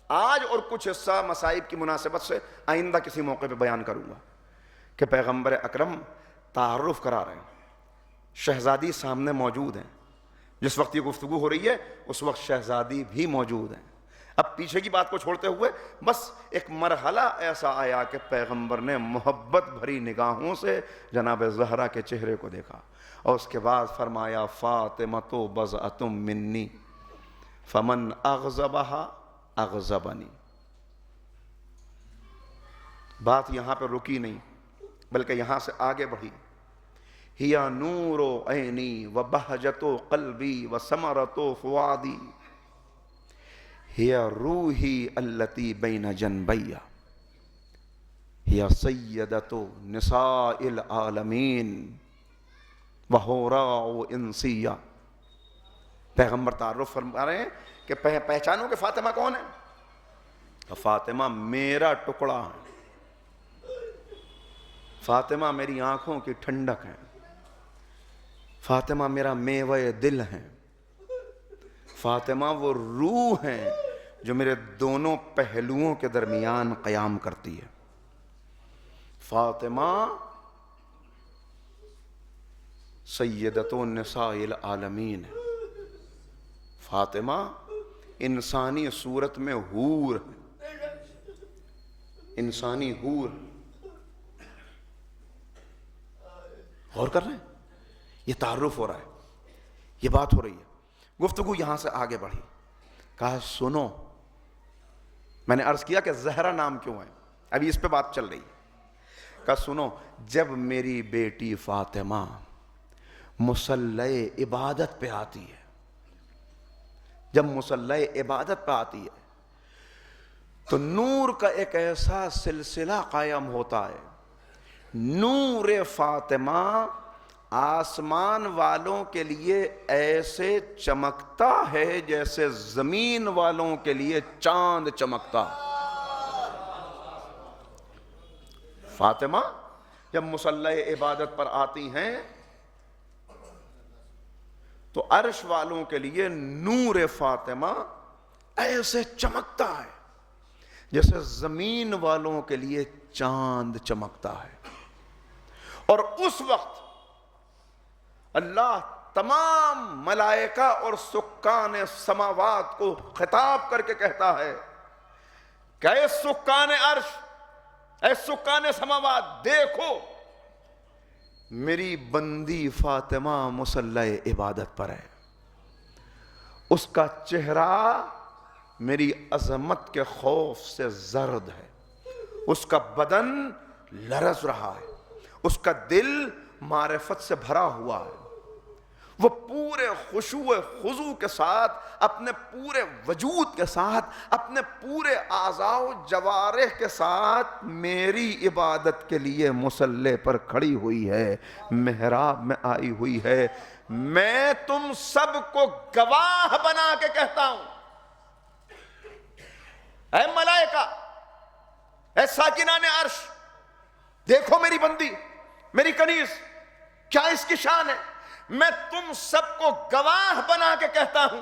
آج اور کچھ حصہ مصائب کی مناسبت سے آئندہ کسی موقع پہ بیان کروں گا کہ پیغمبر اکرم تعارف کرا رہے ہیں، شہزادی سامنے موجود ہیں، جس وقت یہ گفتگو ہو رہی ہے اس وقت شہزادی بھی موجود ہیں۔ اب پیچھے کی بات کو چھوڑتے ہوئے بس ایک مرحلہ ایسا آیا کہ پیغمبر نے محبت بھری نگاہوں سے جناب زہرا کے چہرے کو دیکھا اور اس کے بعد فرمایا فاطمۃ بضعۃ منی فمن اغضبہا اغضبنی۔ بات یہاں پہ رکی نہیں بلکہ یہاں سے آگے بڑھی۔ ہیا نور عینی و بہجت قلبی و ثمرۃ فؤادی ہیا روحی التی بین جنبی ہیا سیدۃ نساء العالمین و حوراء انسیہ۔ پیغمبر تعارف فرما رہے ہیں کہ پہچانو کہ فاطمہ کون ہے؟ فاطمہ میرا ٹکڑا ہے، فاطمہ میری آنکھوں کی ٹھنڈک ہے، فاطمہ میرا میوہ دل ہے، فاطمہ وہ روح ہے جو میرے دونوں پہلوؤں کے درمیان قیام کرتی ہے۔ فاطمہ سیدۃ النساء العالمین ہے، فاطمہ انسانی صورت میں حور ہے، انسانی حور۔ غور کر رہے ہیں؟ یہ تعارف ہو رہا ہے، یہ بات ہو رہی ہے۔ گفتگو یہاں سے آگے بڑھی، کہا سنو، میں نے عرض کیا کہ زہرا نام کیوں ہے، ابھی اس پہ بات چل رہی ہے۔ کہا سنو، جب میری بیٹی فاطمہ مصلی عبادت پہ آتی ہے، جب مصلی عبادت پہ آتی ہے تو نور کا ایک ایسا سلسلہ قائم ہوتا ہے، نور فاطمہ آسمان والوں کے لیے ایسے چمکتا ہے جیسے زمین والوں کے لیے چاند چمکتا ہے۔ فاطمہ جب مصلی عبادت پر آتی ہیں تو عرش والوں کے لیے نور فاطمہ ایسے چمکتا ہے جیسے زمین والوں کے لیے چاند چمکتا ہے۔ اور اس وقت اللہ تمام ملائکہ اور سکان سماوات کو خطاب کر کے کہتا ہے کہ اے سکان عرش، اے سکان سماوات، دیکھو میری بندی فاطمہ مصلی عبادت پر ہے، اس کا چہرہ میری عظمت کے خوف سے زرد ہے، اس کا بدن لرز رہا ہے، اس کا دل معرفت سے بھرا ہوا ہے، وہ پورے خشوع خضوع کے ساتھ، اپنے پورے وجود کے ساتھ، اپنے پورے اعضاء و جوارح کے ساتھ میری عبادت کے لیے مصلی پر کھڑی ہوئی ہے، محراب میں آئی ہوئی ہے۔ میں تم سب کو گواہ بنا کے کہتا ہوں، اے ملائکہ، اے ساکنان عرش، دیکھو میری بندی، میری کنیز، کیا اس کی شان ہے۔ میں تم سب کو گواہ بنا کے کہتا ہوں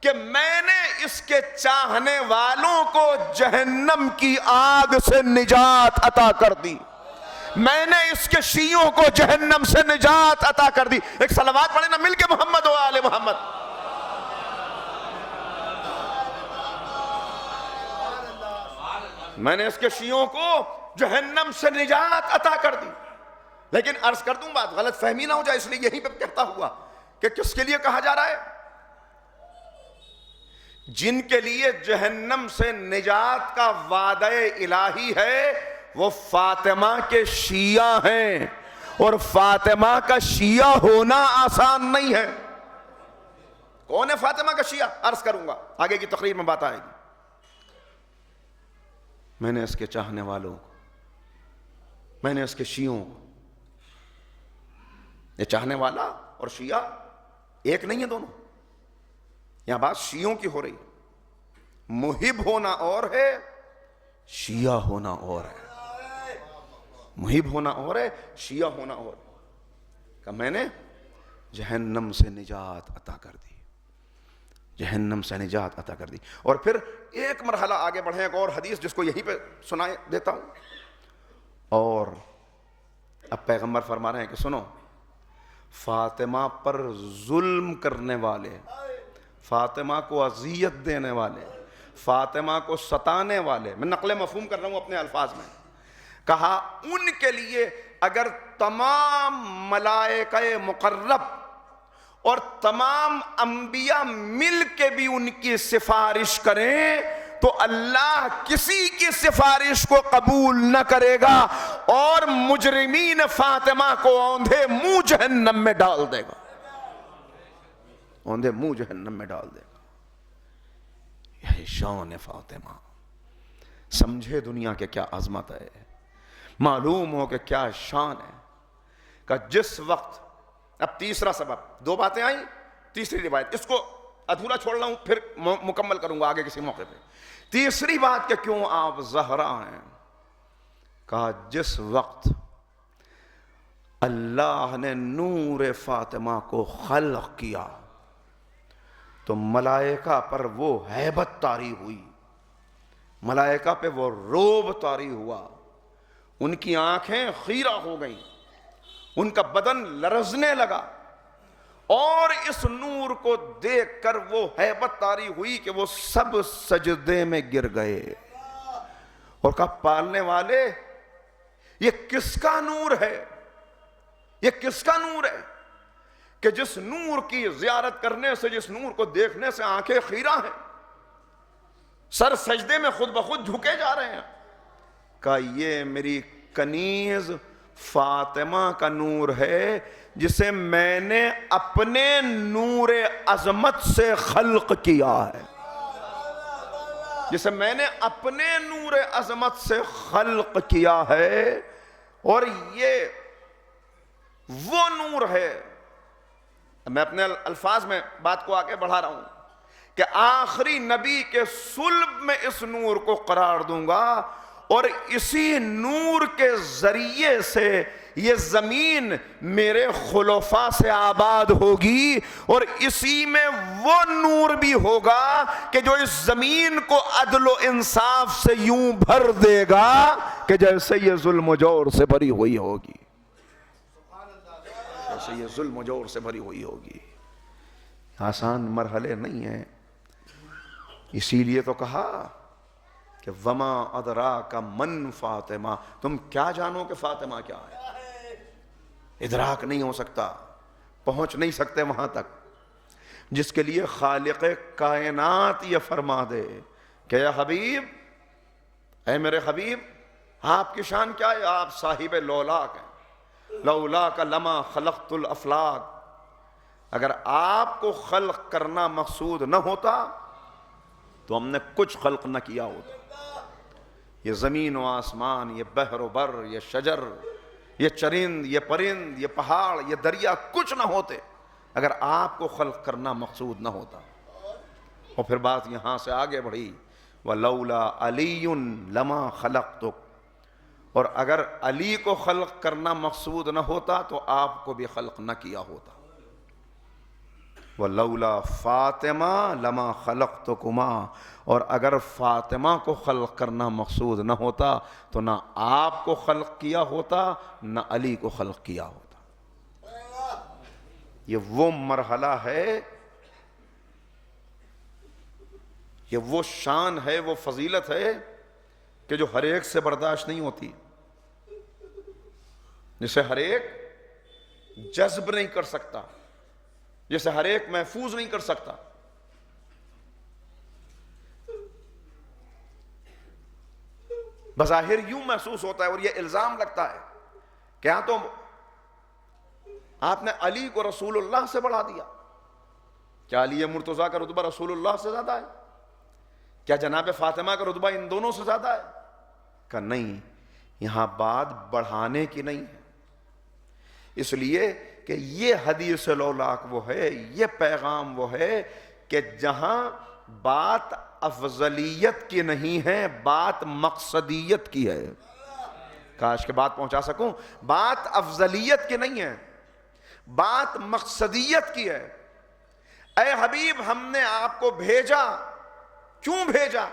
کہ میں نے اس کے چاہنے والوں کو جہنم کی آگ سے نجات عطا کر دی، میں نے اس کے شیعوں کو جہنم سے نجات عطا کر دی۔ ایک صلوات پڑھیں نا مل کے، محمد و آل محمد۔ میں نے اس کے شیعوں کو جہنم سے نجات عطا کر دی۔ لیکن عرض کر دوں بات غلط فہمی نہ ہو جائے، اس لیے یہیں پہ کہتا ہوا کہ کس کے لیے کہا جا رہا ہے؟ جن کے لیے جہنم سے نجات کا وعدہ الہی ہے وہ فاطمہ کے شیعہ ہیں، اور فاطمہ کا شیعہ ہونا آسان نہیں ہے۔ کون ہے فاطمہ کا شیعہ؟ عرض کروں گا، آگے کی تقریر میں بات آئے گی۔ میں نے اس کے چاہنے والوں کو، میں نے اس کے شیعوں کو، یہ چاہنے والا اور شیعہ ایک نہیں ہے، دونوں۔ یہاں بات شیعوں کی ہو رہی ہے۔ محب ہونا اور ہے، شیعہ ہونا اور ہے۔ محب ہونا اور ہے، شیعہ ہونا اور ہے۔ کہ میں نے جہنم سے نجات عطا کر دی، جہنم سے نجات عطا کر دی۔ اور پھر ایک مرحلہ آگے بڑھیں، ایک اور حدیث جس کو یہیں پہ سنا دیتا ہوں۔ اور اب پیغمبر فرما رہے ہیں کہ سنو، فاطمہ پر ظلم کرنے والے، فاطمہ کو اذیت دینے والے، فاطمہ کو ستانے والے، میں نقل مفہوم کر رہا ہوں اپنے الفاظ میں، کہا ان کے لیے اگر تمام ملائکہ مقرب اور تمام انبیاء مل کے بھی ان کی سفارش کریں تو اللہ کسی کی سفارش کو قبول نہ کرے گا، اور مجرمین فاطمہ کو اوندھے منہ جہنم میں ڈال دے گا، اوندھے منہ جہنم میں ڈال دے گا۔ یہ شان فاطمہ، سمجھے دنیا کے کیا عظمت ہے، معلوم ہو کہ کیا شان ہے۔ کہ جس وقت، اب تیسرا سبب، دو باتیں آئیں، تیسری روایت، اس کو ادھورا چھوڑ رہا ہوں، پھر مکمل کروں گا آگے کسی موقع پہ۔ تیسری بات کہ کیوں آپ زہرا ہیں، کہا جس وقت اللہ نے نور فاطمہ کو خلق کیا تو ملائکہ پر وہ ہیبت طاری ہوئی، ملائکہ پہ وہ رعب طاری ہوا، ان کی آنکھیں خیرہ ہو گئیں، ان کا بدن لرزنے لگا، اور اس نور کو دیکھ کر وہ ہیبت طاری ہوئی کہ وہ سب سجدے میں گر گئے، اور کہا پالنے والے یہ کس کا نور ہے، یہ کس کا نور ہے کہ جس نور کی زیارت کرنے سے، جس نور کو دیکھنے سے آنکھیں خیرہ ہیں، سر سجدے میں خود بخود جھکے جا رہے ہیں۔ کہا یہ میری کنیز فاطمہ کا نور ہے جسے میں نے اپنے نور عظمت سے خلق کیا ہے، جسے میں نے اپنے نور عظمت سے خلق کیا ہے، اور یہ وہ نور ہے۔ میں اپنے الفاظ میں بات کو آگے بڑھا رہا ہوں کہ آخری نبی کے صلب میں اس نور کو قرار دوں گا، اور اسی نور کے ذریعے سے یہ زمین میرے خلفاء سے آباد ہوگی، اور اسی میں وہ نور بھی ہوگا کہ جو اس زمین کو عدل و انصاف سے یوں بھر دے گا کہ جیسے یہ ظلم و جور سے بھری ہوئی ہوگی، جیسے یہ ظلم و جور سے بھری ہوئی ہوگی۔ آسان مرحلے نہیں ہیں، اسی لیے تو کہا کہ وما ادراک من فاطمہ، تم کیا جانو کہ فاطمہ کیا ہے، ادراک نہیں ہو سکتا، پہنچ نہیں سکتے وہاں تک، جس کے لیے خالق کائنات یہ فرما دے کہ یا حبیب، اے میرے حبیب، آپ کی شان کیا ہے، آپ صاحب لولاک ہیں، لولاک لما خلقت الافلاک، اگر آپ کو خلق کرنا مقصود نہ ہوتا تو ہم نے کچھ خلق نہ کیا ہوتا. یہ زمین و آسمان، یہ بحر و بر، یہ شجر، یہ چرند، یہ پرند، یہ پہاڑ، یہ دریا کچھ نہ ہوتے اگر آپ کو خلق کرنا مقصود نہ ہوتا. اور پھر بات یہاں سے آگے بڑھی، وَلَوْلَا عَلِيٌّ لَمَا خَلَقْتُكَ، اور اگر علی کو خلق کرنا مقصود نہ ہوتا تو آپ کو بھی خلق نہ کیا ہوتا. وَلَوْلَا فَاطِمَةَ لَمَا خَلَقْتُكُمَا، اور اگر فاطمہ کو خلق کرنا مقصود نہ ہوتا تو نہ آپ کو خلق کیا ہوتا نہ علی کو خلق کیا ہوتا. یہ وہ مرحلہ ہے، یہ وہ شان ہے، وہ فضیلت ہے کہ جو ہر ایک سے برداشت نہیں ہوتی، جسے ہر ایک جذب نہیں کر سکتا، جسے ہر ایک محفوظ نہیں کر سکتا. بظاہر یوں محسوس ہوتا ہے اور یہ الزام لگتا ہے کہ ہاں تو آپ نے علی کو رسول اللہ سے بڑھا دیا. کیا علی مرتضیٰ کا رتبہ رسول اللہ سے زیادہ ہے؟ کیا جناب فاطمہ کا رتبہ ان دونوں سے زیادہ ہے؟ کہ نہیں، یہاں بات بڑھانے کی نہیں ہے. اس لیے کہ یہ حدیث لولاک وہ ہے، یہ پیغام وہ ہے کہ جہاں بات افضلیت کی نہیں ہے، بات مقصدیت کی ہے. کاش کہ بات پہنچا سکوں. بات افضلیت کی نہیں ہے، بات مقصدیت کی ہے. اے حبیب، ہم نے آپ کو بھیجا. کیوں بھیجا؟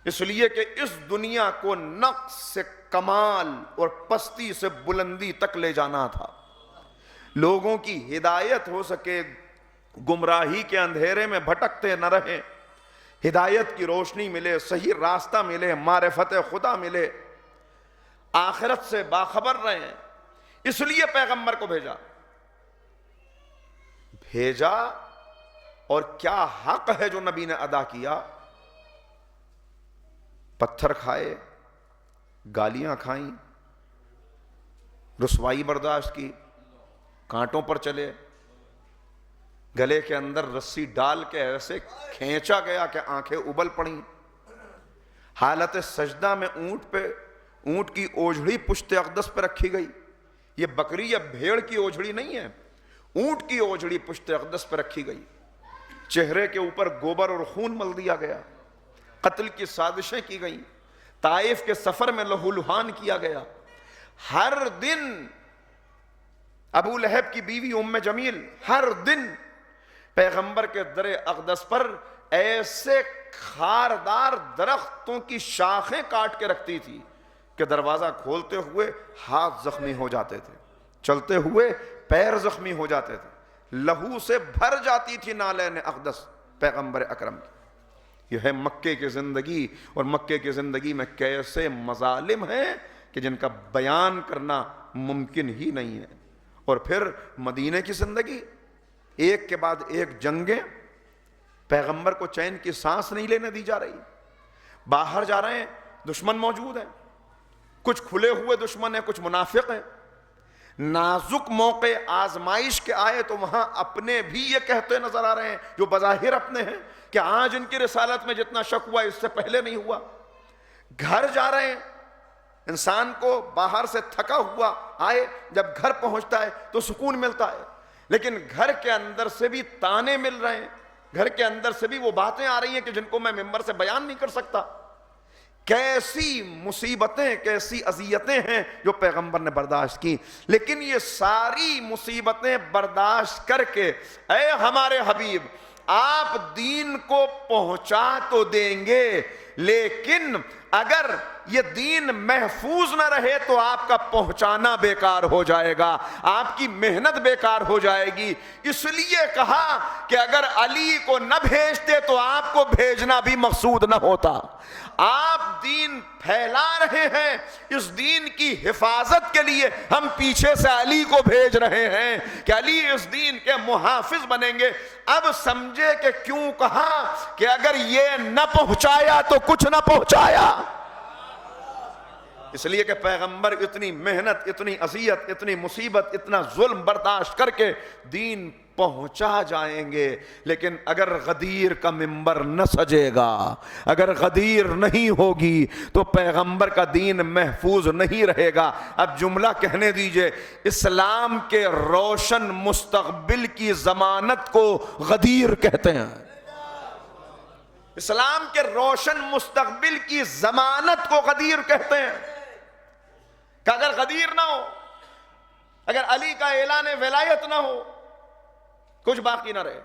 اس لیے کہ اس دنیا کو نقص سے کمال اور پستی سے بلندی تک لے جانا تھا. لوگوں کی ہدایت ہو سکے، گمراہی کے اندھیرے میں بھٹکتے نہ رہیں، ہدایت کی روشنی ملے، صحیح راستہ ملے، معرفت خدا ملے، آخرت سے باخبر رہیں. اس لیے پیغمبر کو بھیجا. اور کیا حق ہے جو نبی نے ادا کیا؟ پتھر کھائے، گالیاں کھائیں، رسوائی برداشت کی، کانٹوں پر چلے، گلے کے اندر رسی ڈال کے ایسے کھینچا گیا کہ آنکھیں ابل پڑیں. حالت سجدہ میں اونٹ کی اوجھڑی پشت اقدس پہ رکھی گئی. یہ بکری یا بھیڑ کی اوجھڑی نہیں ہے، اونٹ کی اوجھڑی پشت اقدس پہ رکھی گئی. چہرے کے اوپر گوبر اور خون مل دیا گیا، قتل کی سازشیں کی گئیں، طائف کے سفر میں لہو لہان کیا گیا. ہر دن ابو لہب کی بیوی ام جمیل ہر دن پیغمبر کے در اقدس پر ایسے خاردار درختوں کی شاخیں کاٹ کے رکھتی تھی کہ دروازہ کھولتے ہوئے ہاتھ زخمی ہو جاتے تھے، چلتے ہوئے پیر زخمی ہو جاتے تھے، لہو سے بھر جاتی تھی نالین اقدس پیغمبر اکرم کی. یہ ہے مکے کی زندگی، اور مکے کی زندگی میں کیسے مظالم ہیں کہ جن کا بیان کرنا ممکن ہی نہیں ہے. اور پھر مدینہ کی زندگی، ایک کے بعد ایک جنگیں، پیغمبر کو چین کی سانس نہیں لینے دی جا رہی. باہر جا رہے ہیں، دشمن موجود ہیں، کچھ کھلے ہوئے دشمن ہیں، کچھ منافق ہیں. نازک موقع آزمائش کے آئے تو وہاں اپنے بھی یہ کہتے نظر آ رہے ہیں جو بظاہر اپنے ہیں کہ آج ان کی رسالت میں جتنا شک ہوا اس سے پہلے نہیں ہوا. گھر جا رہے ہیں، انسان کو باہر سے تھکا ہوا آئے، جب گھر پہنچتا ہے تو سکون ملتا ہے، لیکن گھر کے اندر سے بھی تانے مل رہے ہیں، گھر کے اندر سے بھی وہ باتیں آ رہی ہیں کہ جن کو میں ممبر سے بیان نہیں کر سکتا. کیسی مصیبتیں، کیسی اذیتیں ہیں جو پیغمبر نے برداشت کی. لیکن یہ ساری مصیبتیں برداشت کر کے اے ہمارے حبیب، آپ دین کو پہنچا تو دیں گے، لیکن اگر یہ دین محفوظ نہ رہے تو آپ کا پہنچانا بیکار ہو جائے گا، آپ کی محنت بیکار ہو جائے گی. اس لیے کہا کہ اگر علی کو نہ بھیجتے تو آپ کو بھیجنا بھی مقصود نہ ہوتا. آپ دین پھیلا رہے ہیں، اس دین کی حفاظت کے لیے ہم پیچھے سے علی کو بھیج رہے ہیں کہ علی اس دین کے محافظ بنیں گے. اب سمجھے کہ کیوں کہا کہ اگر یہ نہ پہنچایا تو کچھ نہ پہنچایا. اس لیے کہ پیغمبر اتنی محنت، اتنی اذیت، اتنی مصیبت، اتنا ظلم برداشت کر کے دین پہنچا جائیں گے، لیکن اگر غدیر کا منبر نہ سجے گا، اگر غدیر نہیں ہوگی تو پیغمبر کا دین محفوظ نہیں رہے گا۔ اب جملہ کہنے دیجئے، اسلام کے روشن مستقبل کی ضمانت کو غدیر کہتے ہیں۔ اسلام کے روشن مستقبل کی ضمانت کو غدیر کہتے ہیں کہ اگر غدیر نہ ہو، اگر علی کا اعلان ولایت نہ ہو، کچھ باقی نہ رہے۔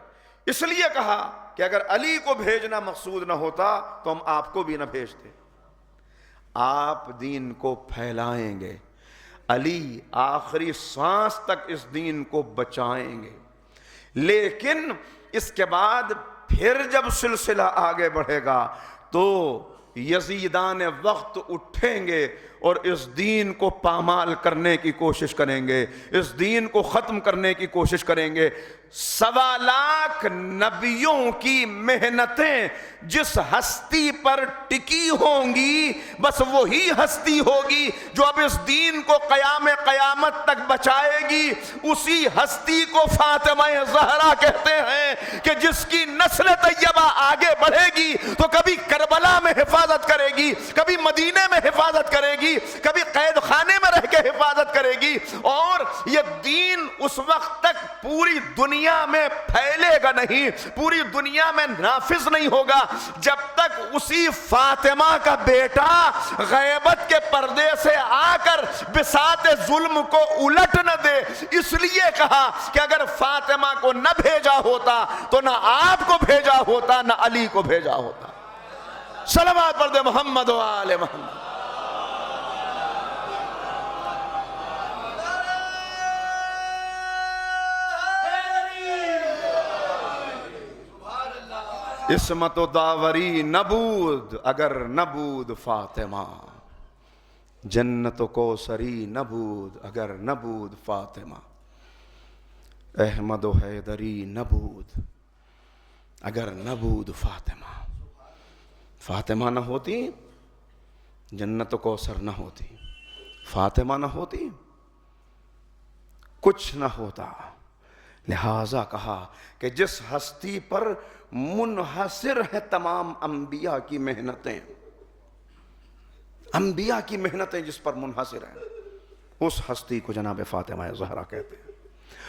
اس لیے کہا کہ اگر علی کو بھیجنا مقصود نہ ہوتا تو ہم آپ کو بھی نہ بھیجتے۔ آپ دین کو پھیلائیں گے، علی آخری سانس تک اس دین کو بچائیں گے، لیکن اس کے بعد پھر جب سلسلہ آگے بڑھے گا تو یزیدان وقت اٹھیں گے اور اس دین کو پامال کرنے کی کوشش کریں گے، اس دین کو ختم کرنے کی کوشش کریں گے۔ 1.25 لاکھ نبیوں کی محنتیں جس ہستی پر ٹکی ہوں گی، بس وہی ہستی ہوگی جو اب اس دین کو قیامت تک بچائے گی۔ اسی ہستی کو فاطمہ زہرا کہتے ہیں کہ جس کی نسل طیبہ آگے بڑھے گی تو کبھی کربلا میں حفاظت کرے گی، کبھی مدینے میں حفاظت کرے گی، کبھی قید خانے میں رہ کے حفاظت کرے گی، اور یہ دین اس وقت تک پوری دنیا میں پھیلے گا نہیں، پوری دنیا میں نافذ نہیں ہوگا جب تک اسی فاطمہ کا بیٹا غیبت کے پردے سے آ کر بساط ظلم کو الٹ نہ دے۔ اس لیے کہا کہ اگر فاطمہ کو نہ بھیجا ہوتا تو نہ آپ کو بھیجا ہوتا، نہ علی کو بھیجا ہوتا۔ صلوات پڑھ دے محمد و آل محمد۔ عصمت و داوری نبود اگر نبود فاطمہ، جنت و کوثری نبود اگر نبود فاطمہ، احمد و حیدری نبود اگر نبود فاطمہ۔ فاطمہ نہ ہوتی، جنت و کوثر نہ ہوتی، فاطمہ نہ ہوتی، کچھ نہ ہوتا۔ لہٰذا کہا کہ جس ہستی پر منحصر ہے تمام انبیاء کی محنتیں، انبیاء کی محنتیں جس پر منحصر ہیں، اس ہستی کو جناب فاطمہ زہرا کہتے ہیں۔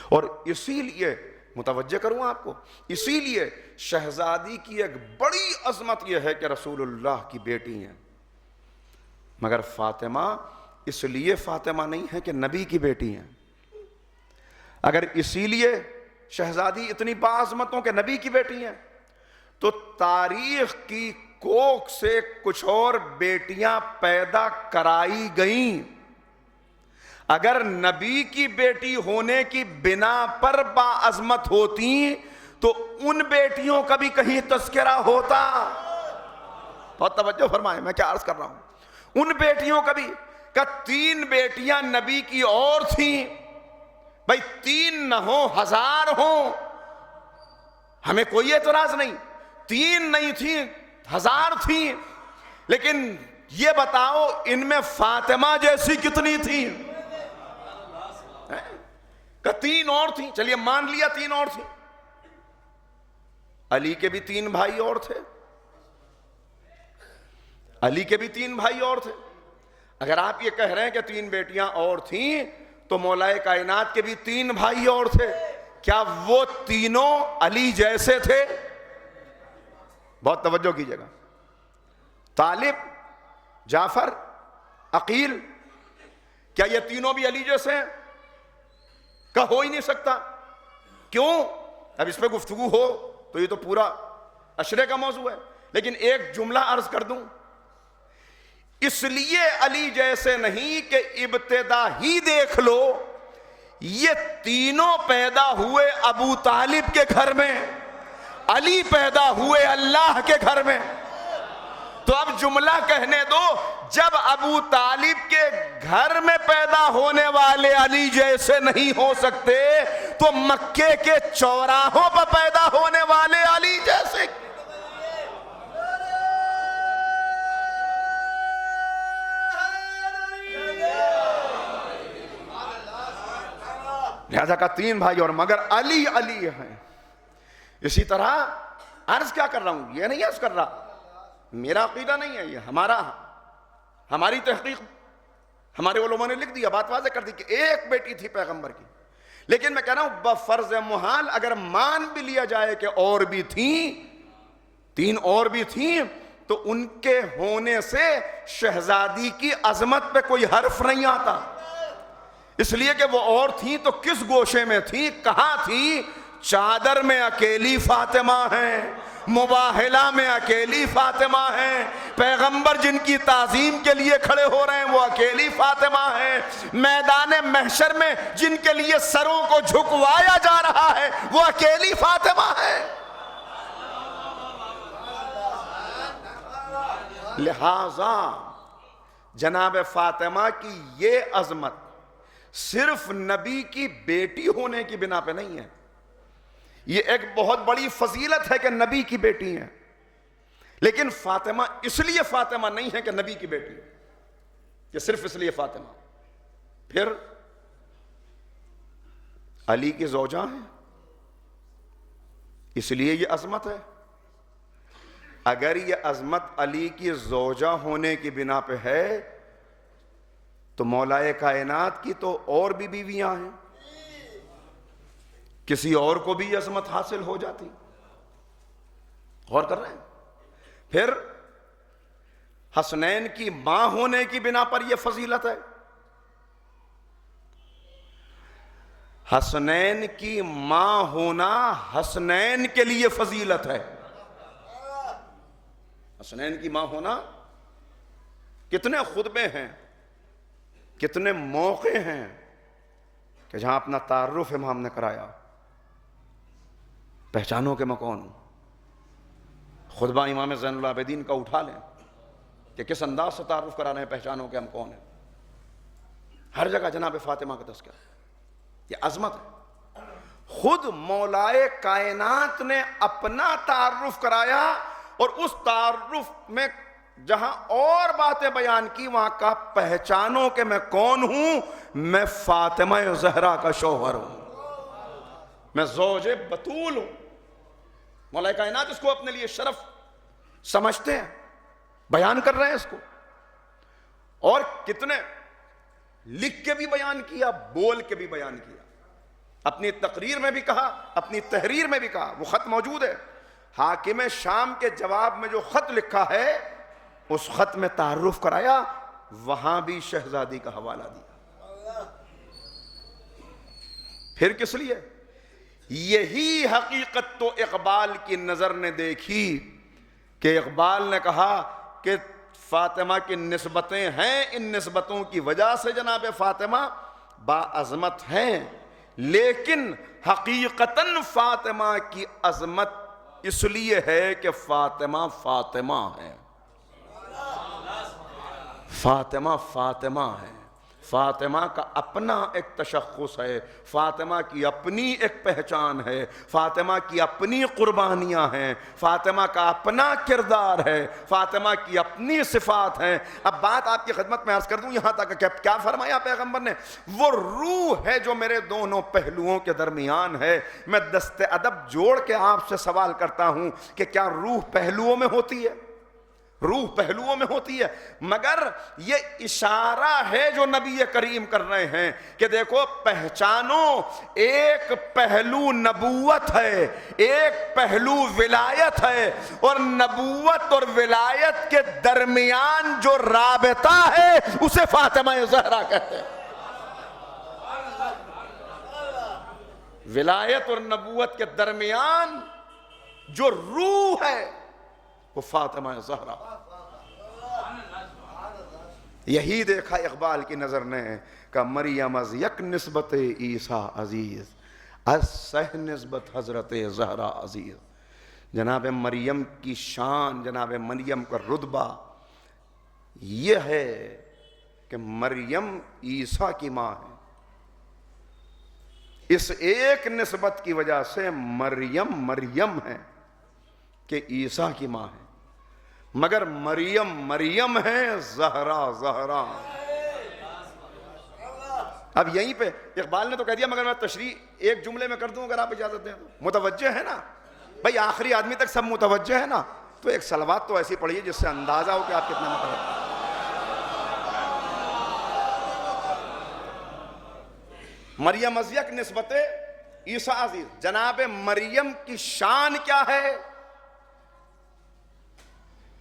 اور اسی لیے متوجہ کروں آپ کو، اسی لیے شہزادی کی ایک بڑی عظمت یہ ہے کہ رسول اللہ کی بیٹی ہیں، مگر فاطمہ اس لیے فاطمہ نہیں ہے کہ نبی کی بیٹی ہیں۔ اگر اسی لیے شہزادی اتنی باعظمتوں کے نبی کی بیٹی ہیں تو تاریخ کی کوکھ سے کچھ اور بیٹیاں پیدا کرائی گئیں۔ اگر نبی کی بیٹی ہونے کی بنا پر باعظمت ہوتی تو ان بیٹیوں کا بھی کہیں تذکرہ ہوتا۔ بہت توجہ فرمائیں، میں کیا عرض کر رہا ہوں۔ ان بیٹیوں کا بھی، کہ 3 بیٹیاں نبی کی اور تھیں، بھائی 3 نہ ہوں 1000 ہوں، ہمیں کوئی اعتراض نہیں، 3 نہیں تھیں 1000 تھیں، لیکن یہ بتاؤ ان میں فاطمہ جیسی کتنی تھیں؟ کہ 3 اور تھیں، چلیے مان لیا 3 اور تھیں۔ علی کے بھی 3 بھائی اور تھے، علی کے بھی 3 بھائی اور تھے۔ اگر آپ یہ کہہ رہے ہیں کہ 3 بیٹیاں اور تھیں تو مولا کائنات کے بھی 3 بھائی اور تھے، کیا وہ تینوں علی جیسے تھے؟ بہت توجہ کیجئے گا۔ طالب، جعفر، عقیل، کیا یہ تینوں بھی علی جیسے ہیں؟ کہ ہو ہی نہیں سکتا۔ کیوں؟ اب اس پہ گفتگو ہو تو یہ تو پورا عشرے کا موضوع ہے، لیکن ایک جملہ عرض کر دوں۔ اس لیے علی جیسے نہیں کہ ابتدا ہی دیکھ لو، یہ تینوں پیدا ہوئے ابو طالب کے گھر میں، علی پیدا ہوئے اللہ کے گھر میں۔ تو اب جملہ کہنے دو، جب ابو طالب کے گھر میں پیدا ہونے والے علی جیسے نہیں ہو سکتے تو مکے کے چوراہوں پر پیدا ہونے والے علی جیسے۔ لہذا کہا تین بھائی اور مگر علی علی ہیں. اسی طرح عرض کیا کر رہا ہوں، یہ نہیں عرض کر رہا، میرا عقیدہ نہیں ہے یہ، ہماری تحقیق ہمارے علماء نے لکھ دیا، بات واضح کر دی کہ ایک بیٹی تھی پیغمبر کی. لیکن میں کہہ رہا ہوں بفرض محال اگر مان بھی لیا جائے کہ اور بھی تھیں، تین اور بھی تھیں، تو ان کے ہونے سے شہزادی کی عظمت پہ کوئی حرف نہیں آتا، اس لیے کہ وہ اور تھیں تو کس گوشے میں تھیں، کہاں تھیں؟ چادر میں اکیلی فاطمہ ہیں، مباہلہ میں اکیلی فاطمہ ہیں، پیغمبر جن کی تعظیم کے لیے کھڑے ہو رہے ہیں وہ اکیلی فاطمہ ہیں، میدان محشر میں جن کے لیے سروں کو جھکوایا جا رہا ہے وہ اکیلی فاطمہ ہیں. لہذا جناب فاطمہ کی یہ عظمت صرف نبی کی بیٹی ہونے کی بنا پہ نہیں ہے، یہ ایک بہت بڑی فضیلت ہے کہ نبی کی بیٹی ہیں، لیکن فاطمہ اس لیے فاطمہ نہیں ہے کہ نبی کی بیٹی ہے، کہ صرف اس لیے فاطمہ. پھر علی کی زوجہ ہیں اس لیے یہ عظمت ہے. اگر یہ عظمت علی کی زوجہ ہونے کی بنا پہ ہے تو مولا کائنات کی تو اور بھی بیویاں ہیں، کسی اور کو بھی یہ عظمت حاصل ہو جاتی. غور کر رہے ہیں؟ پھر حسنین کی ماں ہونے کی بنا پر یہ فضیلت ہے. حسنین کی ماں ہونا حسنین کے لیے فضیلت ہے. حسنین کی ماں ہونا، کتنے خطبے ہیں، کتنے موقع ہیں کہ جہاں اپنا تعارف امام نے کرایا، پہچانو کہ میں کون ہوں. خطبہ امام زین العابدین کا اٹھا لیں کہ کس انداز سے تعارف کرانا ہے، پہچانو کہ ہم کون ہیں. ہر جگہ جناب فاطمہ کا تذکرہ، یہ عظمت ہے. خود مولائے کائنات نے اپنا تعارف کرایا اور اس تعارف میں جہاں اور باتیں بیان کی وہاں کا پہچانو کہ میں کون ہوں، میں فاطمہ زہرا کا شوہر ہوں، میں زوج بطول ہوں. مولا کائنات اس کو اپنے لیے شرف سمجھتے ہیں، بیان کر رہے ہیں اس کو. اور کتنے لکھ کے بھی بیان کیا، بول کے بھی بیان کیا، اپنی تقریر میں بھی کہا، اپنی تحریر میں بھی کہا. وہ خط موجود ہے، حاکم شام کے جواب میں جو خط لکھا ہے اس خط میں تعارف کرایا، وہاں بھی شہزادی کا حوالہ دیا. پھر کس لیے؟ یہی حقیقت تو اقبال کی نظر نے دیکھی کہ اقبال نے کہا کہ فاطمہ کی نسبتیں ہیں، ان نسبتوں کی وجہ سے جناب فاطمہ باعظمت ہیں، لیکن حقیقتاً فاطمہ کی عظمت اس لیے ہے کہ فاطمہ فاطمہ ہے. فاطمہ فاطمہ ہے، فاطمہ کا اپنا ایک تشخص ہے، فاطمہ کی اپنی ایک پہچان ہے، فاطمہ کی اپنی قربانیاں ہیں، فاطمہ کا اپنا کردار ہے، فاطمہ کی اپنی صفات ہیں. اب بات آپ کی خدمت میں عرض کر دوں یہاں تک کہ کیا فرمایا پیغمبر نے؟ وہ روح ہے جو میرے دونوں پہلوؤں کے درمیان ہے. میں دست ادب جوڑ کے آپ سے سوال کرتا ہوں کہ کیا روح پہلوؤں میں ہوتی ہے؟ روح پہلوؤں میں ہوتی ہے، مگر یہ اشارہ ہے جو نبی کریم کر رہے ہیں کہ دیکھو پہچانو، ایک پہلو نبوت ہے، ایک پہلو ولایت ہے، اور نبوت اور ولایت کے درمیان جو رابطہ ہے اسے فاطمہ زہرا کہتے ہیں. ولایت اور نبوت کے درمیان جو روح ہے وہ فاطمہ زہرا. یہی دیکھا اقبال کی نظر نے کہ مریم از یک نسبت عیسیٰ عزیز، از سہ نسبت حضرت زہرا عزیز. جناب مریم کی شان، جناب مریم کا رتبہ یہ ہے کہ مریم عیسیٰ کی ماں ہے. اس ایک نسبت کی وجہ سے مریم مریم ہے کہ عیسیٰ کی ماں ہے، مگر مریم مریم ہے، زہرا زہرا. اب یہیں پہ اقبال نے تو کہہ دیا، مگر میں تشریح ایک جملے میں کر دوں اگر آپ اجازت دیں تو. متوجہ ہے نا بھائی، آخری آدمی تک سب متوجہ ہے نا؟ تو ایک صلوات تو ایسی پڑھیے جس سے اندازہ ہو کہ آپ کتنے متوجہ. مریم از یک نسبت عیسیٰ عزیز. جناب مریم کی شان کیا ہے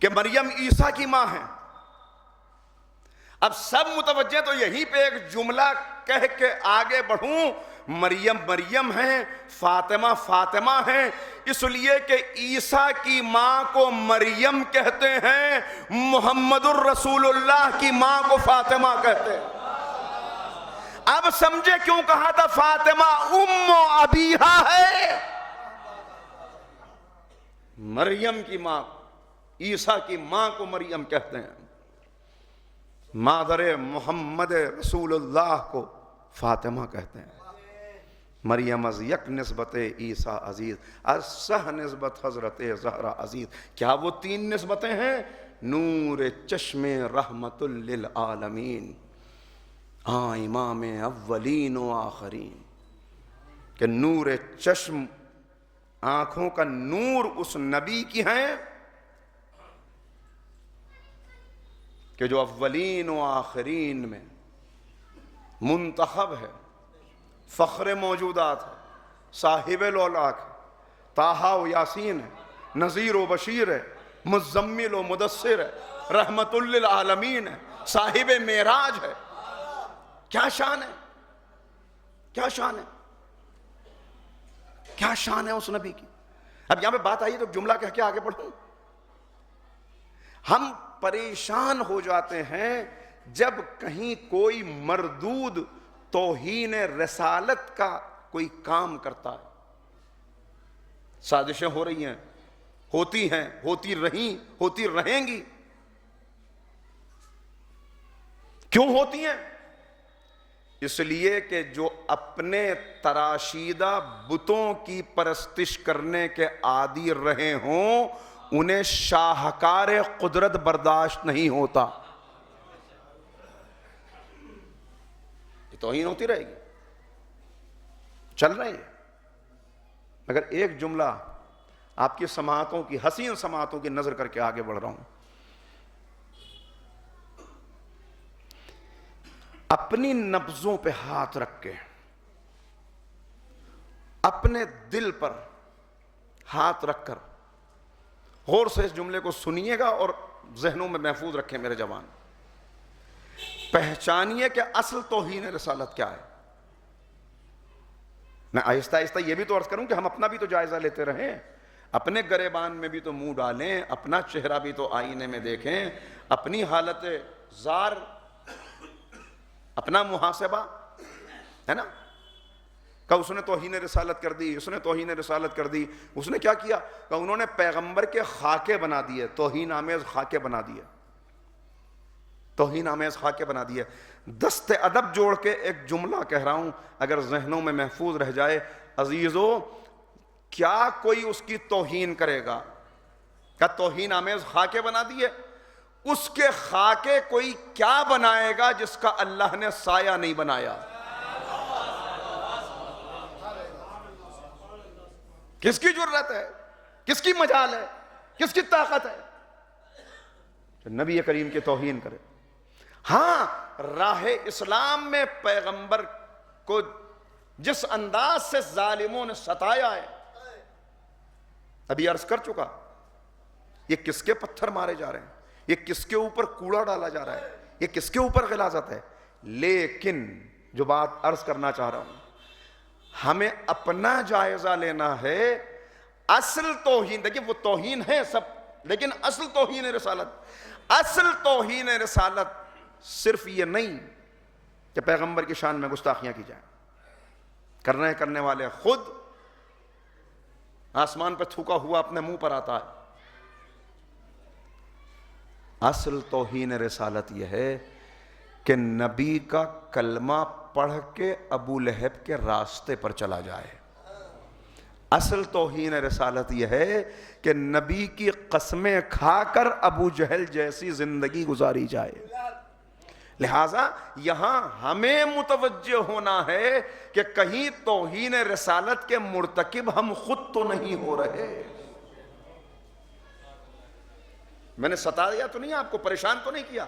کہ مریم عیسیٰ کی ماں ہے. اب سب متوجہ تو یہیں پہ ایک جملہ کہہ کے آگے بڑھوں. مریم مریم ہیں، فاطمہ فاطمہ ہیں، اس لیے کہ عیسیٰ کی ماں کو مریم کہتے ہیں، محمد الرسول اللہ کی ماں کو فاطمہ کہتے ہیں. اب سمجھے کیوں کہا تھا فاطمہ ام ابیہا ہے؟ مریم کی ماں، عیسیٰ کی ماں کو مریم کہتے ہیں، مادر محمد رسول اللہ کو فاطمہ کہتے ہیں. مریم از یک نسبت عیسیٰ عزیز، از سہ نسبت حضرت زہرا عزیز. کیا وہ تین نسبتیں ہیں؟ نور چشم رحمت للعالمین، امام اولین و آخرین. کہ نور چشم، آنکھوں کا نور اس نبی کی ہیں کہ جو اولین و آخرین میں منتخب ہے، فخر موجودات ہے، صاحب لولاک ہے، طٰہٰ و یاسین ہے، نذیر و بشیر ہے، مزمل و مدثر ہے، رحمت للعالمین ہے، صاحب معراج ہے. کیا شان ہے، کیا شان ہے، کیا شان ہے اس نبی کی. اب یہاں پہ بات آئی تو جملہ کہہ کے آگے بڑھوں. ہم پریشان ہو جاتے ہیں جب کہیں کوئی مردود توہین رسالت کا کوئی کام کرتا ہے. سازشیں ہو رہی ہیں، ہوتی ہیں، ہوتی رہیں، ہوتی رہیں گی. کیوں ہوتی ہیں؟ اس لیے کہ جو اپنے تراشیدہ بتوں کی پرستش کرنے کے عادی رہے ہوں انہیں شاہکار قدرت برداشت نہیں ہوتا. یہ توہین ہوتی رہے گی، چل رہے ہیں. مگر ایک جملہ آپ کی سماعتوں کی، حسین سماعتوں کی نظر کر کے آگے بڑھ رہا ہوں. اپنی نبضوں پہ ہاتھ رکھ کے اپنے دل پر ہاتھ رکھ کر غور سے اس جملے کو سنیے گا اور ذہنوں میں محفوظ رکھیں میرے جوان. پہچانیے کہ اصل توہین رسالت کیا ہے. میں آہستہ آہستہ یہ بھی تو عرض کروں کہ ہم اپنا بھی تو جائزہ لیتے رہیں، اپنے گریبان میں بھی تو منہ ڈالیں، اپنا چہرہ بھی تو آئینے میں دیکھیں، اپنی حالت زار، اپنا محاسبہ ہے نا. کہ اس نے توہین رسالت کر دی، اس نے توہین رسالت کر دی. اس نے کیا کیا کہ انہوں نے پیغمبر کے خاکے بنا دیے، توہین آمیز خاکے بنا دیے، توہین آمیز خاکے بنا دیے. دست ادب جوڑ کے ایک جملہ کہہ رہا ہوں، اگر ذہنوں میں محفوظ رہ جائے. عزیزو، کیا کوئی اس کی توہین کرے گا؟ کہ توہین آمیز خاکے بنا دیے. اس کے خاکے کوئی کیا بنائے گا جس کا اللہ نے سایہ نہیں بنایا؟ کس کی جرت ہے، کس کی مجال ہے، کس کی طاقت ہے جو نبی کریم کی توہین کرے؟ ہاں، راہ اسلام میں پیغمبر کو جس انداز سے ظالموں نے ستایا ہے، ابھی عرض کر چکا، یہ کس کے پتھر مارے جا رہے ہیں، یہ کس کے اوپر کوڑا ڈالا جا رہا ہے، یہ کس کے اوپر غلاظت ہے. لیکن جو بات عرض کرنا چاہ رہا ہوں، ہمیں اپنا جائزہ لینا ہے. اصل توہین، دیکھیں وہ توہین ہے سب، لیکن اصل توہین رسالت، اصل توہین رسالت صرف یہ نہیں کہ پیغمبر کی شان میں گستاخیاں کی جائیں. کرنے والے خود آسمان پہ تھوکا ہوا اپنے منہ پر آتا ہے. اصل توہین رسالت یہ ہے کہ نبی کا کلمہ پڑھ کے ابو لہب کے راستے پر چلا جائے. اصل توہین رسالت یہ ہے کہ نبی کی قسمیں کھا کر ابو جہل جیسی زندگی گزاری جائے. لہٰذا یہاں ہمیں متوجہ ہونا ہے کہ کہیں توہین رسالت کے مرتکب ہم خود تو نہیں ہو رہے. میں نے ستا دیا تو نہیں، آپ کو پریشان تو نہیں کیا؟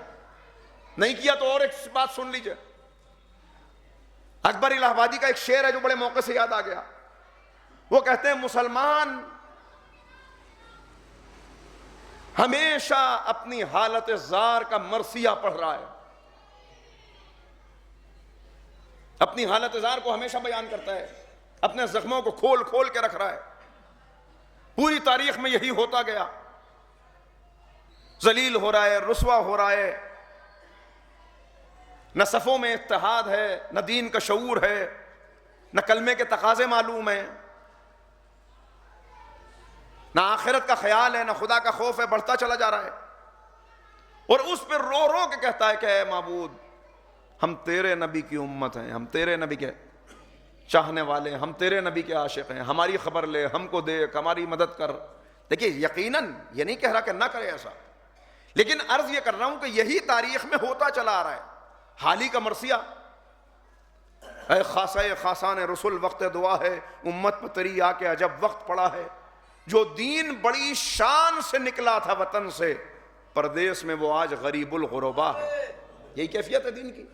نہیں کیا تو اور ایک بات سن لیجئے. اکبر الہ آبادی کا ایک شعر ہے جو بڑے موقع سے یاد آ گیا. وہ کہتے ہیں مسلمان ہمیشہ اپنی حالت زار کا مرثیہ پڑھ رہا ہے، اپنی حالت زار کو ہمیشہ بیان کرتا ہے، اپنے زخموں کو کھول کھول کے رکھ رہا ہے. پوری تاریخ میں یہی ہوتا گیا. ذلیل ہو رہا ہے، رسوا ہو رہا ہے، نہ صفوں میں اتحاد ہے، نہ دین کا شعور ہے، نہ کلمے کے تقاضے معلوم ہیں، نہ آخرت کا خیال ہے، نہ خدا کا خوف ہے. بڑھتا چلا جا رہا ہے. اور اس پہ رو رو کے کہتا ہے کہ اے معبود، ہم تیرے نبی کی امت ہیں، ہم تیرے نبی کے چاہنے والے ہیں، ہم تیرے نبی کے عاشق ہیں، ہماری خبر لے، ہم کو دیکھ، ہماری مدد کر. دیکھیے یقیناً یہ نہیں کہہ رہا کہ نہ کرے ایسا، لیکن عرض یہ کر رہا ہوں کہ یہی تاریخ میں ہوتا چلا آ رہا ہے. حال ہی کا مرثیہ، اے خاصہ خاصان رسول وقت دعا ہے، امت پہ تیری آ کے عجب وقت پڑا ہے. جو دین بڑی شان سے نکلا تھا وطن سے، پردیس میں وہ آج غریب الغربا ہے. یہی کیفیت ہے دین کی،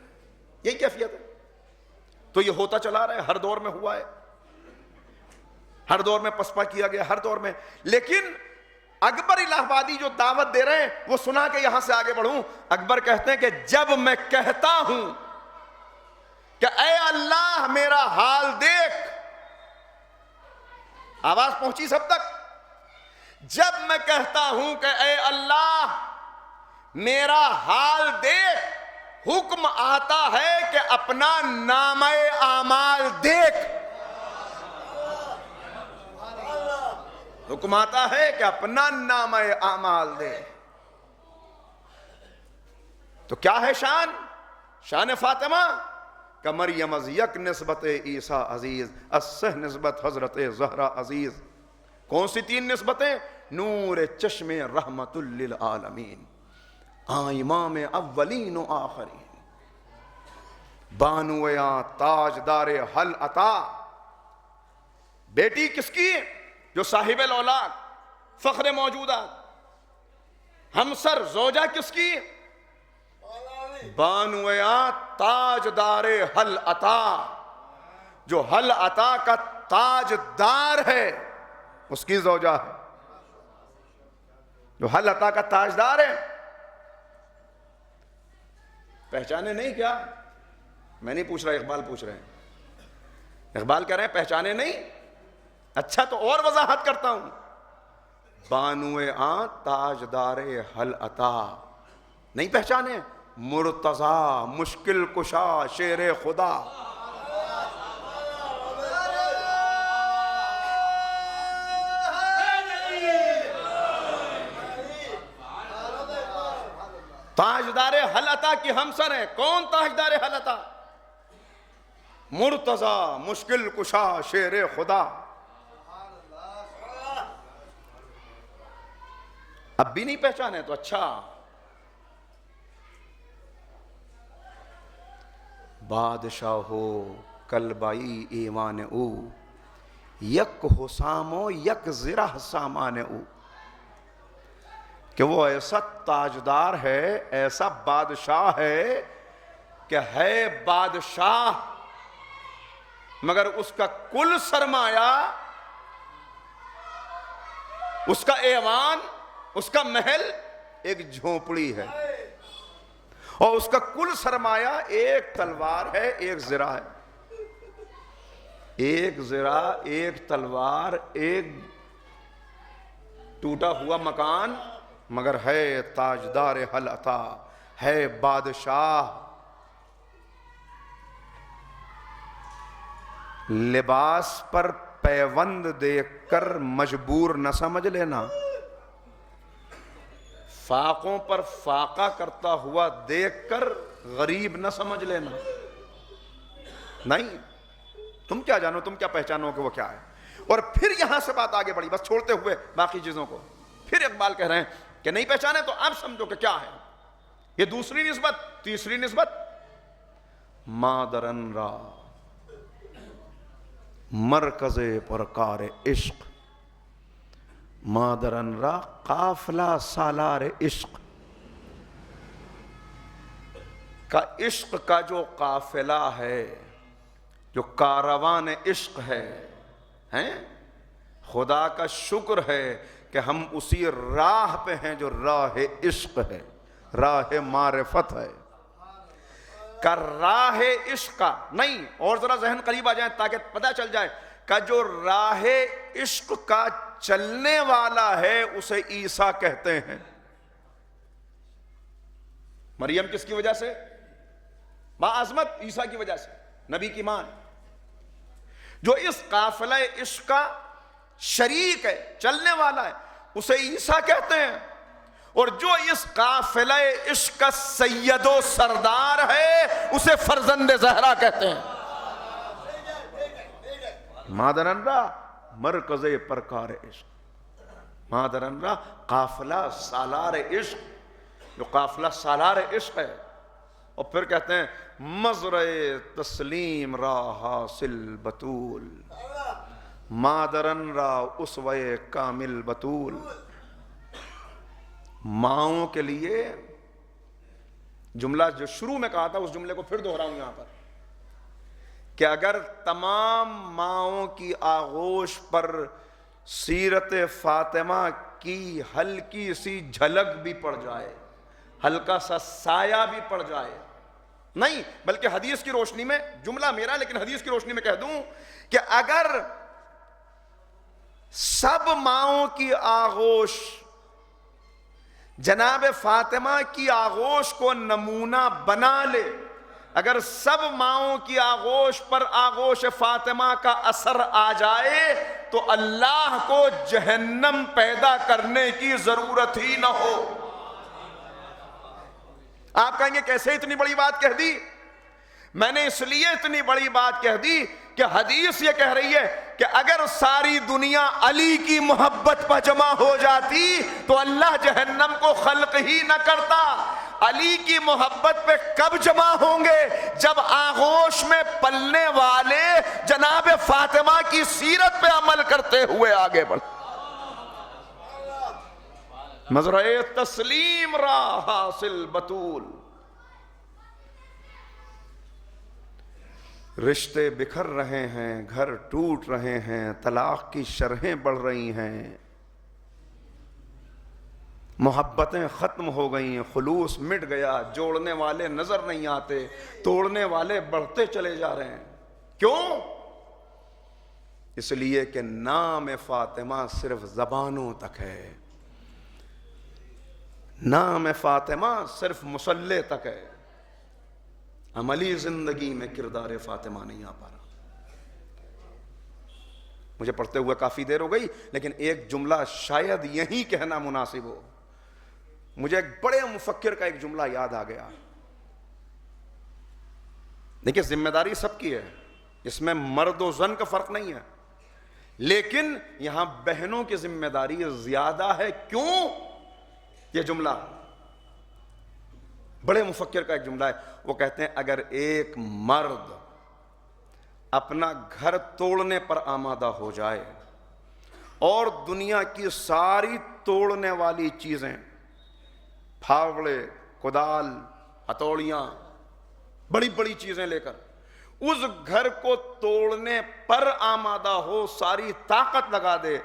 یہی کیفیت ہے. تو یہ ہوتا چلا رہا ہے، ہر دور میں ہوا ہے، ہر دور میں پسپا کیا گیا، ہر دور میں. لیکن اکبر الہ آبادی جو دعوت دے رہے ہیں وہ سنا کے یہاں سے آگے بڑھوں. اکبر کہتے ہیں کہ جب میں کہتا ہوں کہ اے اللہ میرا حال دیکھ، آواز پہنچی سب تک؟ جب میں کہتا ہوں کہ اے اللہ میرا حال دیکھ، حکم آتا ہے کہ اپنا نامہ اعمال دیکھ. حکم آتا ہے کہ اپنا نامہ اعمال دے. تو کیا ہے شان فاطمہ کہ مریم از یک نسبت عیسیٰ عزیز، اسہ نسبت حضرت زہرا عزیز. کون سی تین نسبتیں؟ نور چشم رحمت للعالمین، امام اولین و آخرین، بانویاں تاجدار حل عطا. بیٹی کس کی؟ جو صاحب الاولاد، فخر موجودات. ہمسر زوجہ کس کی؟ بانویاں تاجدار حل عطا. جو حل عطا کا تاجدار ہے اس کی زوجہ ہے، جو حل عطا کا تاجدار ہے. پہچانے نہیں کیا؟ میں نہیں پوچھ رہا، اقبال پوچھ رہے ہیں. اقبال کہہ رہے ہیں پہچانے نہیں؟ اچھا تو اور وضاحت کرتا ہوں. بانوے آں تاجدار حل عطا نہیں پہچانے؟ مرتضی مشکل کشا شیر خدا. تاجدار حل عطا کی ہمسر ہیں. کون تاجدار حل عطا؟ مرتضی مشکل کشا شیر خدا. اب بھی نہیں پہچانے تو اچھا. بادشاہ ہو کلبائی ایمان او، یک حسامو یک زرہ سامان او. کہ وہ ایسا تاجدار ہے، ایسا بادشاہ ہے کہ ہے بادشاہ مگر اس کا کل سرمایہ، اس کا ایوان، اس کا محل ایک جھونپڑی ہے، اور اس کا کل سرمایہ ایک تلوار ہے، ایک زرہ ہے. ایک زرہ، ایک تلوار، ایک ٹوٹا ہوا مکان، مگر ہے تاجدار حل عطا، ہے بادشاہ. لباس پر پیوند دیکھ کر مجبور نہ سمجھ لینا، فاقوں پر فاقہ کرتا ہوا دیکھ کر غریب نہ سمجھ لینا. نہیں، تم کیا جانو، تم کیا پہچانو کہ وہ کیا ہے. اور پھر یہاں سے بات آگے بڑھی، بس چھوڑتے ہوئے باقی چیزوں کو. پھر اقبال کہہ رہے ہیں کہ نہیں پہچانے تو اب سمجھو کہ کیا ہے. یہ دوسری نسبت. تیسری نسبت مادرن را مرکز پرکار عشق. مادرن را قافلہ سالار عشق کا، عشق کا جو قافلہ ہے، جو کاروان عشق ہے، خدا کا شکر ہے کہ ہم اسی راہ پہ ہیں جو راہ عشق ہے، راہ معرفت ہے. کا راہ عشق کا نہیں، اور ذرا ذہن قریب آ جائیں تاکہ پتہ چل جائے کہ جو راہ عشق کا چلنے والا ہے اسے عیسیٰ کہتے ہیں. مریم کس کی وجہ سے؟ باعظمت عیسیٰ کی وجہ سے، نبی کی ماں. جو اس قافلہ عشق کا شریک ہے، چلنے والا ہے، اسے عیسیٰ کہتے ہیں. اور جو اس قافلہ عشق کا سید و سردار ہے اسے فرزند زہرا کہتے ہیں. مادرن را مرکز پرکار عشق، مادرن را قافلہ سالار عشق، جو قافلہ سالار عشق ہے. اور پھر کہتے ہیں مزرع تسلیم را حاصل بطول، مادرن را اسوہ کامل بطول. ماؤں کے لیے جملہ جو شروع میں کہا تھا اس جملے کو پھر دہراؤں یہاں پر کہ اگر تمام ماؤں کی آغوش پر سیرت فاطمہ کی ہلکی سی جھلک بھی پڑ جائے، ہلکا سا سایہ بھی پڑ جائے، نہیں بلکہ حدیث کی روشنی میں، جملہ میرا لیکن حدیث کی روشنی میں کہہ دوں کہ اگر سب ماؤں کی آغوش جناب فاطمہ کی آغوش کو نمونہ بنا لے، اگر سب ماؤں کی آغوش پر آغوش فاطمہ کا اثر آ جائے تو اللہ کو جہنم پیدا کرنے کی ضرورت ہی نہ ہو. آپ کہیں گے کیسے اتنی بڑی بات کہہ دی؟ میں نے اس لیے اتنی بڑی بات کہہ دی کہ حدیث یہ کہہ رہی ہے کہ اگر ساری دنیا علی کی محبت پر جمع ہو جاتی تو اللہ جہنم کو خلق ہی نہ کرتا. علی کی محبت پہ کب جمع ہوں گے؟ جب آغوش میں پلنے والے جناب فاطمہ کی سیرت پہ عمل کرتے ہوئے آگے بڑھ. مزرع تسلیم را حاصل بطول. رشتے بکھر رہے ہیں، گھر ٹوٹ رہے ہیں، طلاق کی شرحیں بڑھ رہی ہیں، محبتیں ختم ہو گئی ہیں، خلوص مٹ گیا، جوڑنے والے نظر نہیں آتے، توڑنے والے بڑھتے چلے جا رہے ہیں. کیوں؟ اس لیے کہ نام فاطمہ صرف زبانوں تک ہے، نام فاطمہ صرف مصلے تک ہے، عملی زندگی میں کردار فاطمہ نہیں آ پا رہا. مجھے پڑھتے ہوئے کافی دیر ہو گئی لیکن ایک جملہ شاید یہی کہنا مناسب ہو. مجھے ایک بڑے مفکر کا ایک جملہ یاد آ گیا. دیکھیں ذمہ داری سب کی ہے، اس میں مرد و زن کا فرق نہیں ہے، لیکن یہاں بہنوں کی ذمہ داری زیادہ ہے. کیوں؟ یہ جملہ بڑے مفکر کا ایک جملہ ہے. وہ کہتے ہیں اگر ایک مرد اپنا گھر توڑنے پر آمادہ ہو جائے اور دنیا کی ساری توڑنے والی چیزیں، پھاوڑے، کدال، ہتھوڑیاں، بڑی بڑی چیزیں لے کر اس گھر کو توڑنے پر آمادہ ہو، ساری طاقت لگا دے،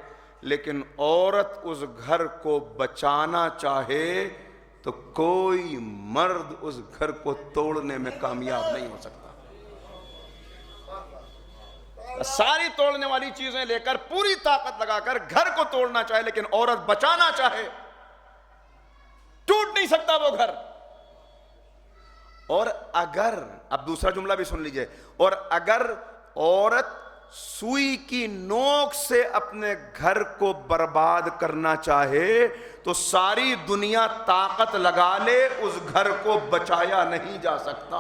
لیکن عورت اس گھر کو بچانا چاہے تو کوئی مرد اس گھر کو توڑنے میں کامیاب نہیں ہو سکتا. ساری توڑنے والی چیزیں لے کر پوری طاقت لگا کر گھر کو توڑنا چاہے لیکن عورت بچانا چاہے، ٹوٹ نہیں سکتا وہ گھر. اور اگر، اب دوسرا جملہ بھی سن لیجئے، اور اگر عورت سوئی کی نوک سے اپنے گھر کو برباد کرنا چاہے تو ساری دنیا طاقت لگا لے، اس گھر کو بچایا نہیں جا سکتا،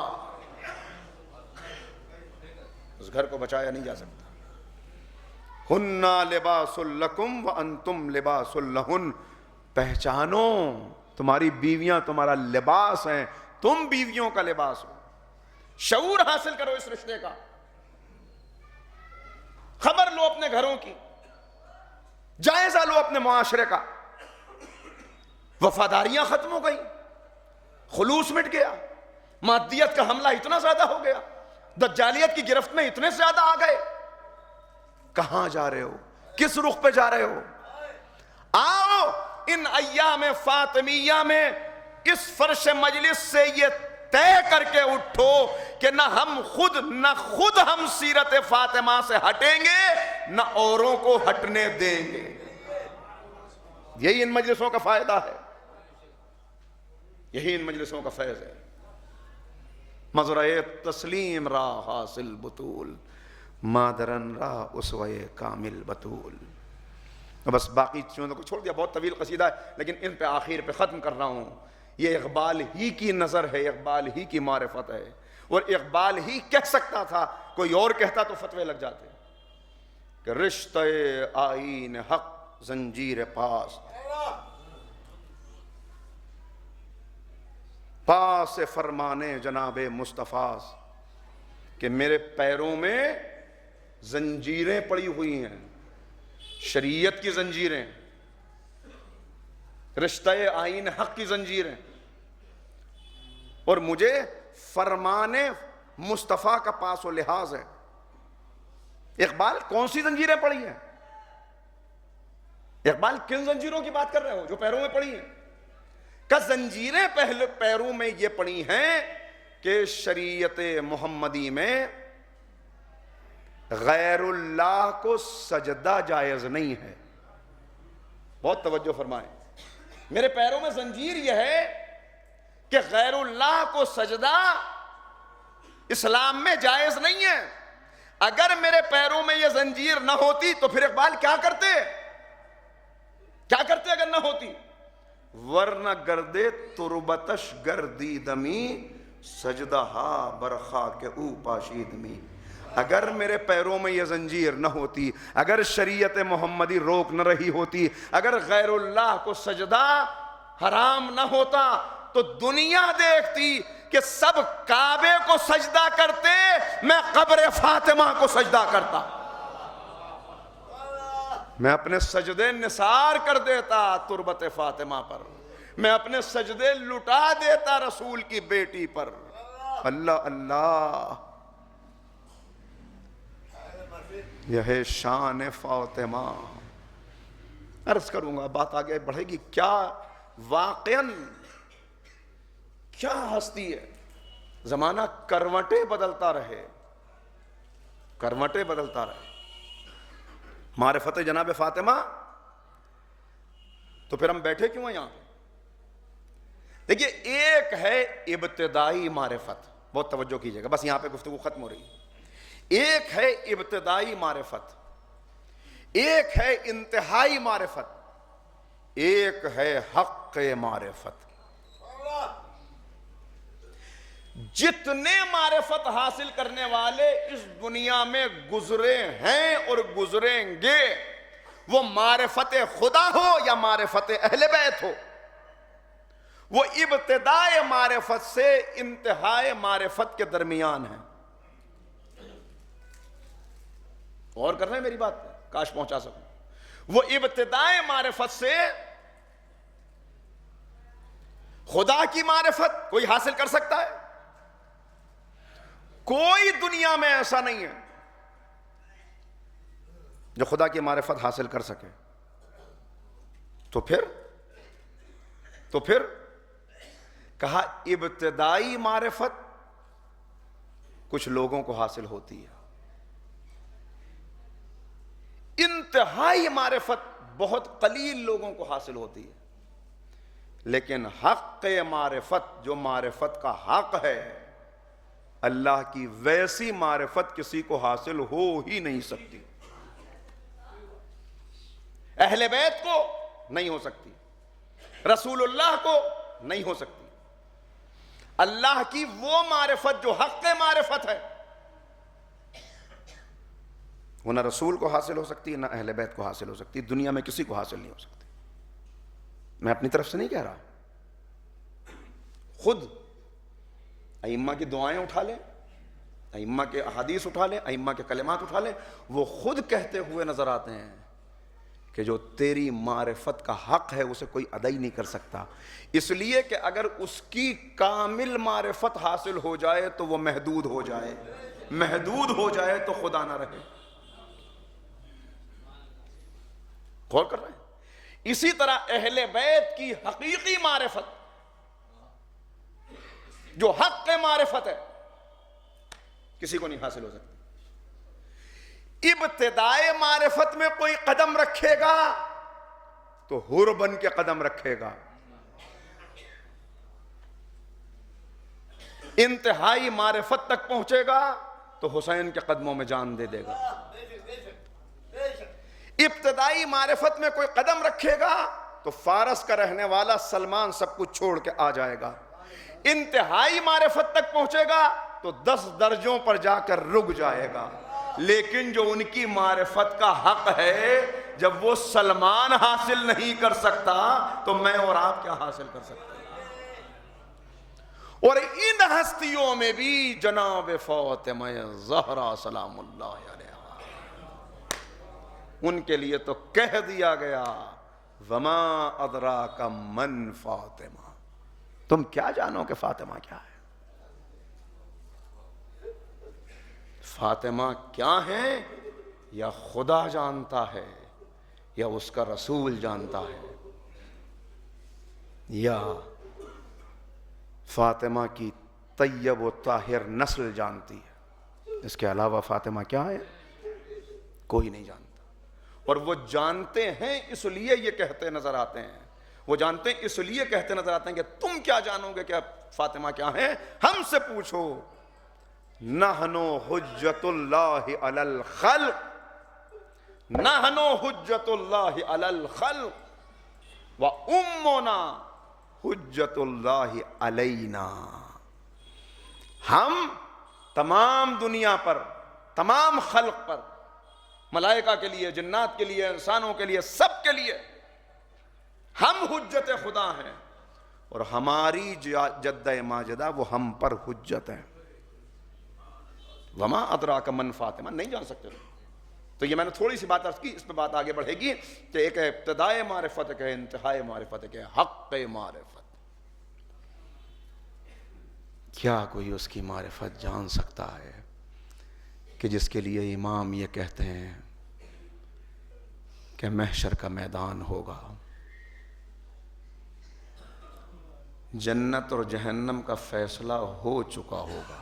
اس گھر کو بچایا نہیں جا سکتا. ہنّا لباس لکم وانتم لباس لہن. پہچانو تمہاری بیویاں تمہارا لباس ہیں، تم بیویوں کا لباس ہو. شعور حاصل کرو اس رشتے کا، خبر لو اپنے گھروں کی، جائزہ لو اپنے معاشرے کا. وفاداریاں ختم ہو گئی، خلوص مٹ گیا، مادیت کا حملہ اتنا زیادہ ہو گیا، دجالیت کی گرفت میں اتنے زیادہ آ گئے. کہاں جا رہے ہو؟ کس رخ پہ جا رہے ہو؟ آؤ ان ایام فاطمیہ میں اس فرش مجلس سے یہ طے کر کے اٹھو کہ نہ خود ہم سیرت فاطمہ سے ہٹیں گے، نہ اوروں کو ہٹنے دیں گے. یہی ان مجلسوں کا فائدہ ہے، یہی ان مجلسوں کا فیض ہے. مزرعِ تسلیم را حاصل بطول، مادرن را اسوہ کامل بطول. بس باقی چیزوں کو چھوڑ دیا، بہت طویل قصیدہ ہے، لیکن ان پہ آخر پہ ختم کر رہا ہوں. یہ اقبال ہی کی نظر ہے، اقبال ہی کی معرفت ہے، اور اقبال ہی کہہ سکتا تھا، کوئی اور کہتا تو فتوے لگ جاتے کہ رشتہ آئین حق زنجیر پاس، پاس فرمانے جناب مصطفیٰ، کہ میرے پیروں میں زنجیریں پڑی ہوئی ہیں، شریعت کی زنجیریں، رشتہ آئین حق کی زنجیریں، اور مجھے فرمان مصطفیٰ کا پاس و لحاظ ہے. اقبال کون سی زنجیریں پڑی ہیں؟ اقبال کن زنجیروں کی بات کر رہے ہو جو پیروں میں پڑی ہیں؟ کہ زنجیریں پہلے پیروں میں یہ پڑی ہیں کہ شریعت محمدی میں غیر اللہ کو سجدہ جائز نہیں ہے. بہت توجہ فرمائیں، میرے پیروں میں زنجیر یہ ہے کہ غیر اللہ کو سجدہ اسلام میں جائز نہیں ہے. اگر میرے پیروں میں یہ زنجیر نہ ہوتی تو پھر اقبال کیا کرتے اگر نہ ہوتی؟ ورنہ گردے تربتش گردی دمی، سجدہ ہا برخا کے او پاشید می. اگر میرے پیروں میں یہ زنجیر نہ ہوتی، اگر شریعت محمدی روک نہ رہی ہوتی، اگر غیر اللہ کو سجدہ حرام نہ ہوتا، تو دنیا دیکھتی کہ سب کعبے کو سجدہ کرتے، میں قبر فاطمہ کو سجدہ کرتا، میں اپنے سجدے نثار کر دیتا تربت فاطمہ پر، میں اپنے سجدے لٹا دیتا رسول کی بیٹی پر. اللہ اللہ، یہ ہے شان فاطمہ. عرض کروں گا، بات آگے بڑھے گی. کیا واقعاً کیا ہستی ہے. زمانہ کروٹیں بدلتا رہے، کروٹیں بدلتا رہے. معرفت جناب فاطمہ، تو پھر ہم بیٹھے کیوں ہیں یہاں؟ دیکھیے، ایک ہے ابتدائی معرفت، بہت توجہ کیجئے گا، بس یہاں پہ گفتگو ختم ہو رہی ہے. ایک ہے ابتدائی معرفت، ایک ہے انتہائی معرفت، ایک ہے حق معرفت. جتنے معرفت حاصل کرنے والے اس دنیا میں گزرے ہیں اور گزریں گے، وہ معرفت خدا ہو یا معرفت اہل بیت ہو، وہ ابتدائے معرفت سے انتہائی معرفت کے درمیان ہیں. اور کر رہے ہیں میری بات، کاش پہنچا سکوں. وہ ابتدائے معرفت سے خدا کی معرفت کوئی حاصل کر سکتا ہے؟ کوئی دنیا میں ایسا نہیں ہے جو خدا کی معرفت حاصل کر سکے. تو پھر کہا ابتدائی معرفت کچھ لوگوں کو حاصل ہوتی ہے، انتہائی معرفت بہت قلیل لوگوں کو حاصل ہوتی ہے. لیکن حق معرفت، جو معرفت کا حق ہے، اللہ کی ویسی معرفت کسی کو حاصل ہو ہی نہیں سکتی. اہل بیت کو نہیں ہو سکتی، رسول اللہ کو نہیں ہو سکتی. اللہ کی وہ معرفت جو حق معرفت ہے، وہ نہ رسول کو حاصل ہو سکتی، نہ اہل بیت کو حاصل ہو سکتی، دنیا میں کسی کو حاصل نہیں ہو سکتی. میں اپنی طرف سے نہیں کہہ رہا، خود ائمہ کی دعائیں اٹھا لیں، ائمہ کے احادیث اٹھا لیں، ائمہ کے کلمات اٹھا لیں، وہ خود کہتے ہوئے نظر آتے ہیں کہ جو تیری معرفت کا حق ہے اسے کوئی ادا ہی نہیں کر سکتا، اس لیے کہ اگر اس کی کامل معرفت حاصل ہو جائے تو وہ محدود ہو جائے، محدود ہو جائے تو خدا نہ رہے۔ غور کر رہے ہیں؟ اسی طرح اہل بیت کی حقیقی معرفت، جو حق معرفت ہے، کسی کو نہیں حاصل ہو سکتی۔ ابتدائے معرفت میں کوئی قدم رکھے گا تو حور بن کے قدم رکھے گا، انتہائی معرفت تک پہنچے گا تو حسین کے قدموں میں جان دے دے گا، ابتدائی معرفت میں کوئی قدم رکھے گا تو فارس کا رہنے والا سلمان سب کچھ چھوڑ کے آ جائے گا، انتہائی معرفت تک پہنچے گا تو 10 درجوں پر جا کر رک جائے گا، لیکن جو ان کی معرفت کا حق ہے، جب وہ سلمان حاصل نہیں کر سکتا تو میں اور آپ کیا حاصل کر سکتے ہیں؟ اور ان ہستیوں میں بھی جناب فاطمہ زہرا سلام اللہ علیہا، ان کے لیے تو کہہ دیا گیا وما ادراک من فاطمہ، تم کیا جانو کہ فاطمہ کیا ہے؟ فاطمہ کیا ہے یا خدا جانتا ہے یا اس کا رسول جانتا ہے، یا فاطمہ کی طیب و طاہر نسل جانتی ہے، اس کے علاوہ فاطمہ کیا ہے کوئی نہیں جانتا۔ اور وہ جانتے ہیں اس لیے یہ کہتے نظر آتے ہیں، وہ جانتے ہیں اس لیے کہتے نظر آتے ہیں کہ تم کیا جانو گے کہ فاطمہ کیا ہے، ہم سے پوچھو۔ نحنو حجت اللہ علی الخلق، نحنو حجت اللہ علی الخلق و امنا حجت اللہ علینا، ہم تمام دنیا پر، تمام خلق پر، ملائکہ کے لیے، جنات کے لیے، انسانوں کے لیے، سب کے لیے ہم حجت خدا ہیں، اور ہماری جدہ ماجدہ وہ ہم پر حجت ہے۔ وما ادراک من فاطمہ، نہیں جان سکتے تو یہ میں نے تھوڑی سی بات عرض کی، اس پہ بات آگے بڑھے گی کہ ایک ہے ابتدائے معرفت، ایک ہے انتہائی معرفت، ایک ہے حق معرفت۔ کیا کوئی اس کی معرفت جان سکتا ہے کہ جس کے لیے امام یہ کہتے ہیں کہ محشر کا میدان ہوگا، جنت اور جہنم کا فیصلہ ہو چکا ہوگا،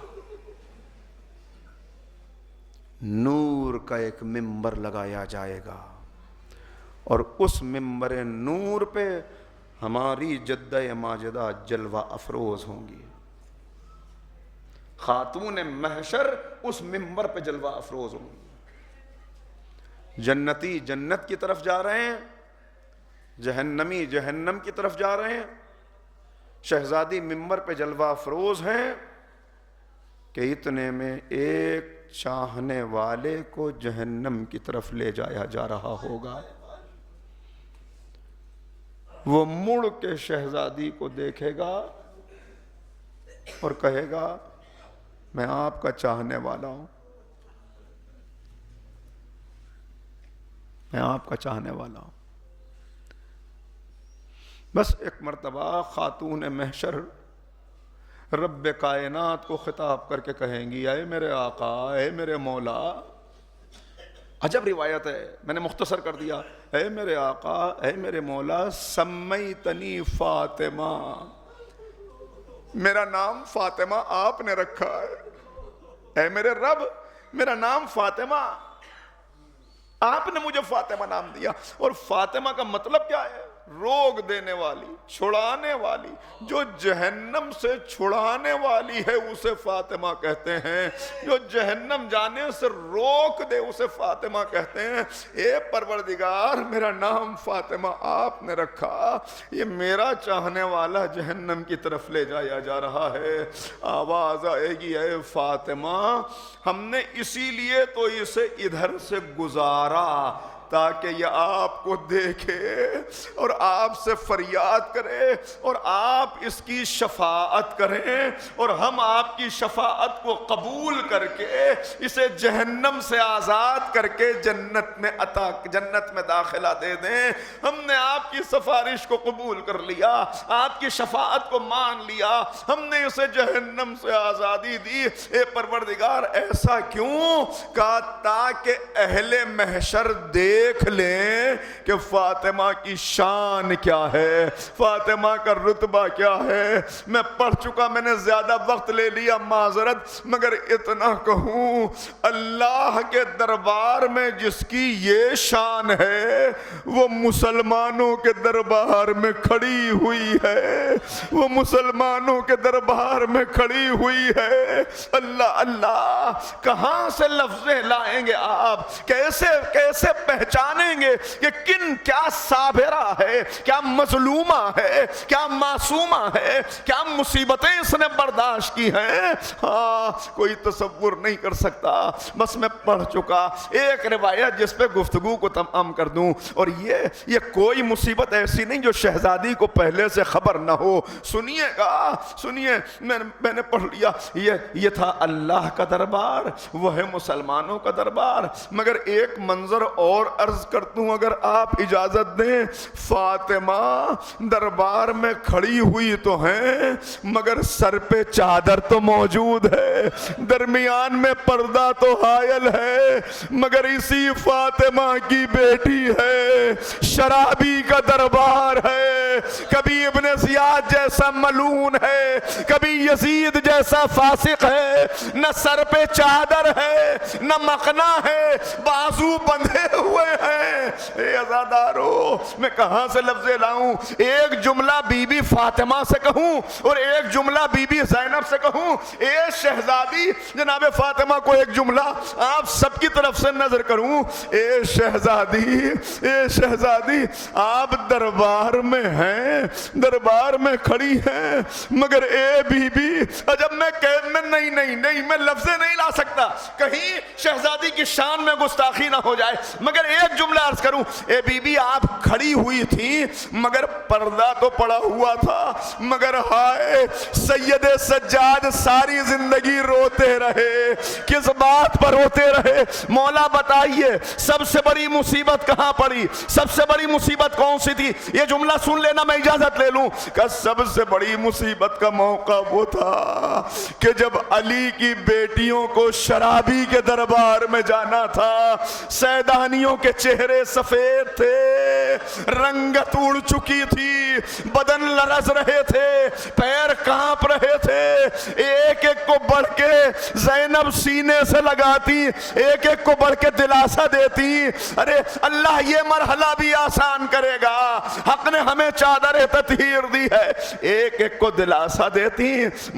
نور کا ایک ممبر لگایا جائے گا، اور اس ممبر نور پہ ہماری جدہ ماجدہ جلوہ افروز ہوں گی، خاتون محشر اس ممبر پہ جلوہ افروز ہوں گی، جنتی جنت کی طرف جا رہے ہیں، جہنمی جہنم کی طرف جا رہے ہیں، شہزادی ممبر پہ جلوہ افروز ہیں کہ اتنے میں ایک چاہنے والے کو جہنم کی طرف لے جایا جا رہا ہوگا، وہ مڑ کے شہزادی کو دیکھے گا اور کہے گا میں آپ کا چاہنے والا ہوں، میں آپ کا چاہنے والا ہوں۔ بس ایک مرتبہ خاتون محشر رب کائنات کو خطاب کر کے کہیں گی اے میرے آقا، اے میرے مولا، عجب روایت ہے، میں نے مختصر کر دیا، اے میرے آقا، اے میرے مولا، سمیتنی فاطمہ، میرا نام فاطمہ آپ نے رکھا ہے، اے میرے رب میرا نام فاطمہ، آپ نے مجھے فاطمہ نام دیا۔ اور فاطمہ کا مطلب کیا ہے؟ روک دینے والی، چھڑانے والی، جو جہنم سے چھڑانے والی ہے اسے فاطمہ کہتے ہیں، جو جہنم جانے سے روک دے اسے فاطمہ کہتے ہیں۔ اے پروردگار میرا نام فاطمہ آپ نے رکھا، یہ میرا چاہنے والا جہنم کی طرف لے جایا جا رہا ہے، آواز آئے گی اے فاطمہ، ہم نے اسی لیے تو اسے ادھر سے گزارا تاکہ یہ آپ کو دیکھے اور آپ سے فریاد کرے اور آپ اس کی شفاعت کریں اور ہم آپ کی شفاعت کو قبول کر کے اسے جہنم سے آزاد کر کے جنت میں داخلہ دے دیں۔ ہم نے آپ کی سفارش کو قبول کر لیا، آپ کی شفاعت کو مان لیا، ہم نے اسے جہنم سے آزادی دی۔ اے پروردگار ایسا کیوں؟ کہا تاکہ اہل محشر دیکھ لیں کہ فاطمہ کی شان کیا ہے، فاطمہ کا رتبہ کیا ہے۔ میں پڑھ چکا، میں نے زیادہ وقت لے لیا، معذرت، مگر اتنا کہوں اللہ کے دربار میں جس کی یہ شان ہے وہ مسلمانوں کے دربار میں کھڑی ہوئی ہے، وہ مسلمانوں کے دربار میں کھڑی ہوئی ہے۔ اللہ اللہ، کہاں سے لفظیں لائیں گے آپ؟ کیسے پہچانیں گے کہ کیا صابرہ ہے، کیا مظلومہ ہے، کیا معصومہ ہے، کیا مصیبتیں اس نے برداشت کی ہیں؟ ہاں، کوئی تصور نہیں کر سکتا۔ بس میں پڑھ چکا ایک روایت جس پہ گفتگو کو تمام کر دوں، اور یہ کوئی مصیبت ایسی نہیں جو شہزادی کو پہلے سے خبر نہ ہو۔ سنیے گا، سنیے، میں نے پڑھ لیا، یہ تھا اللہ کا دربار، وہ ہے مسلمانوں کا دربار۔ مگر ایک منظر اور عرض کرتوں اگر آپ اجازت دیں۔ فاطمہ دربار میں کھڑی ہوئی تو ہیں مگر سر پہ چادر تو موجود ہے، درمیان میں پردہ تو حائل ہے، مگر اسی فاطمہ کی بیٹی ہے، شرابی کا دربار ہے، کبھی ابن زیاد جیسا ملعون ہے، کبھی یزید جیسا فاسق ہے، نہ سر پہ چادر ہے نہ مقنا ہے، بازو بندھے ہوئے ہیں۔ اے عزادارو، میں کہاں سے لفظ لاؤں؟ ایک جملہ بی بی فاطمہ سے کہوں اور ایک جملہ بی بی زینب سے کہوں، اے شہزادی جناب فاطمہ کو ایک جملہ آپ سب کی طرف سے نظر کروں، اے شہزادی، اے شہزادی، آپ دربار میں ہیں، دربار میں کھڑی ہیں، مگر اے بی بی، جب میں نہیں میں لفظیں نہیں لا سکتا، کہیں شہزادی کی شان میں گستاخی نہ ہو جائے، مگر ایک جملہ عرض کروں، اے بی بی آپ کھڑی ہوئی تھی مگر پردہ تو پڑا ہوا تھا، مگر ہائے سید سجاد ساری زندگی روتے رہے، کس بات پر روتے رہے؟ مولا بتائیے سب سے بڑی مصیبت کہاں پڑی، سب سے بڑی مصیبت کون سی تھی؟ یہ جملہ سن لینا، میں اجازت لے لوں کہ سب سے بڑی مصیبت کا موقع وہ تھا کہ جب علی کی بیٹیوں کو شرابی کے دربار میں جانا تھا، سیدانیوں کے چہرے سفید تھے، رنگت اڑ چکی تھی، بدن لرز رہے تھے، پیر کانپ رہے تھے، ایک ایک کو بڑھ کے زینب سینے سے لگاتی، ایک ایک کو بڑھ کے دلاسا دیتی، ارے اللہ یہ مرحلہ بھی آسان کرے گا، حق نے ہمیں چادر تطہیر دی ہے، ایک ایک کو دلاسا دیتی،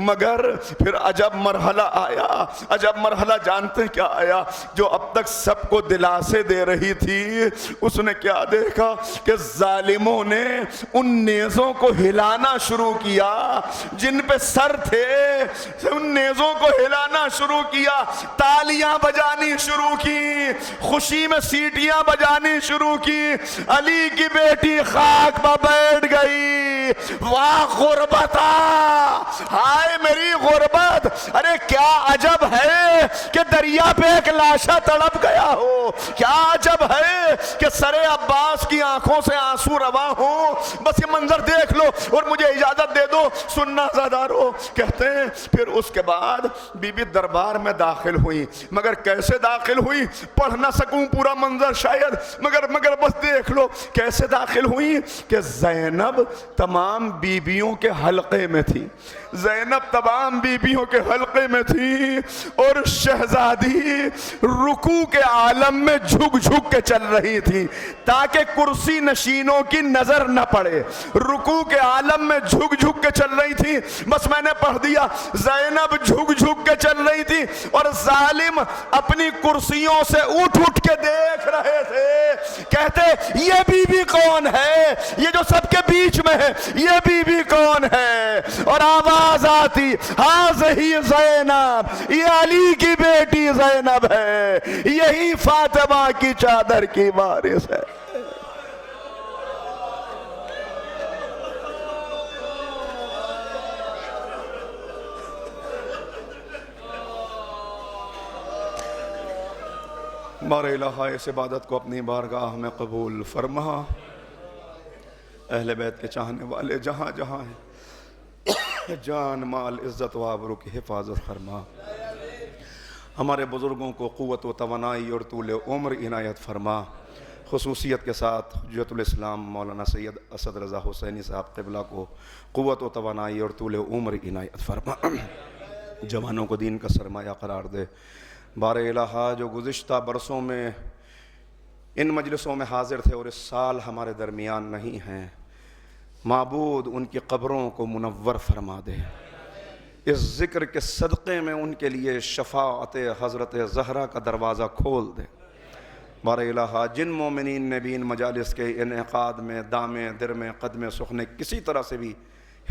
مگر پھر عجب مرحلہ آیا، عجب مرحلہ جانتے کیا آیا؟ جو اب تک سب کو دلاسے دے رہی تھی، اس نے کیا دیکھا کہ ظالموں نے ان نیزوں کو ہلانا شروع کیا جن پہ سر تھے، ان نیزوں کو ہلانا شروع کیا، تالیاں بجانی شروع کی، خوشی میں سیٹیاں بجانی شروع کی، علی کی بیٹی خاک پہ بیٹھ گئی، واہ غربتا، ہائے میری غربت، ارے کیا عجب ہے کہ دریا پہ ایک لاشا تڑپ گیا ہو، کیا عجب ہے کہ سر عباس کی آنکھوں سے آنسو رواں ہوں، بس یہ منظر دیکھ لو اور مجھے اجازت دے دو سننا زادارو۔ کہتے ہیں پھر اس کے بعد بی بی دربار میں داخل ہوئی، مگر کیسے داخل ہوئی پڑھ نہ سکوں پورا منظر شاید، مگر بس دیکھ لو کیسے داخل ہوئی کہ زینب تمام بیبیوں کے حلقے میں تھی، زینب تمام بیبیوں کے حلقے میں تھی، اور شہزادی رکوع کے عالم میں جھک جھک کے چل رہی تھی تاکہ کرسی نشینوں کی نظر نہ پڑے، رکوع کے عالم میں جھک جھک کے چل رہی تھی۔ بس میں نے پڑھ دیا، زینب جھک جھک کے چل رہی تھی اور ظالم اپنی کرسیوں سے اٹھ اٹھ کے دیکھ رہے تھے، کہتے یہ بی بی کون ہے، یہ جو سب کے بیچ میں ہے، یہ بی بی کون ہے؟ اور آواز آتی ہاذہی زینب، یہ علی کی بیٹی زینب ہے، یہی فاطمہ کی چادر کی وارث ہے۔ بار الہ اس عبادت کو اپنی بارگاہ میں قبول فرما۔ اہل بیت کے چاہنے والے جہاں جہاں ہیں، جان مال عزت و آبرو کی حفاظت فرما۔ ہمارے بزرگوں کو قوت و توانائی اور طول عمر عنایت فرما۔ خصوصیت کے ساتھ حجت الاسلام مولانا سید اسد رضا حسینی صاحب قبلہ کو قوت و توانائی اور طول عمر عنایت فرما۔ جوانوں کو دین کا سرمایہ قرار دے۔ بار الہ جو گزشتہ برسوں میں ان مجلسوں میں حاضر تھے اور اس سال ہمارے درمیان نہیں ہیں، معبود ان کی قبروں کو منور فرما دے۔ اس ذکر کے صدقے میں ان کے لیے شفاعت حضرت زہرا کا دروازہ کھول دے۔ بار الہ جن مومنین نے بھی ان مجالس کے انعقاد میں دامے درمے قدمے سخنے کسی طرح سے بھی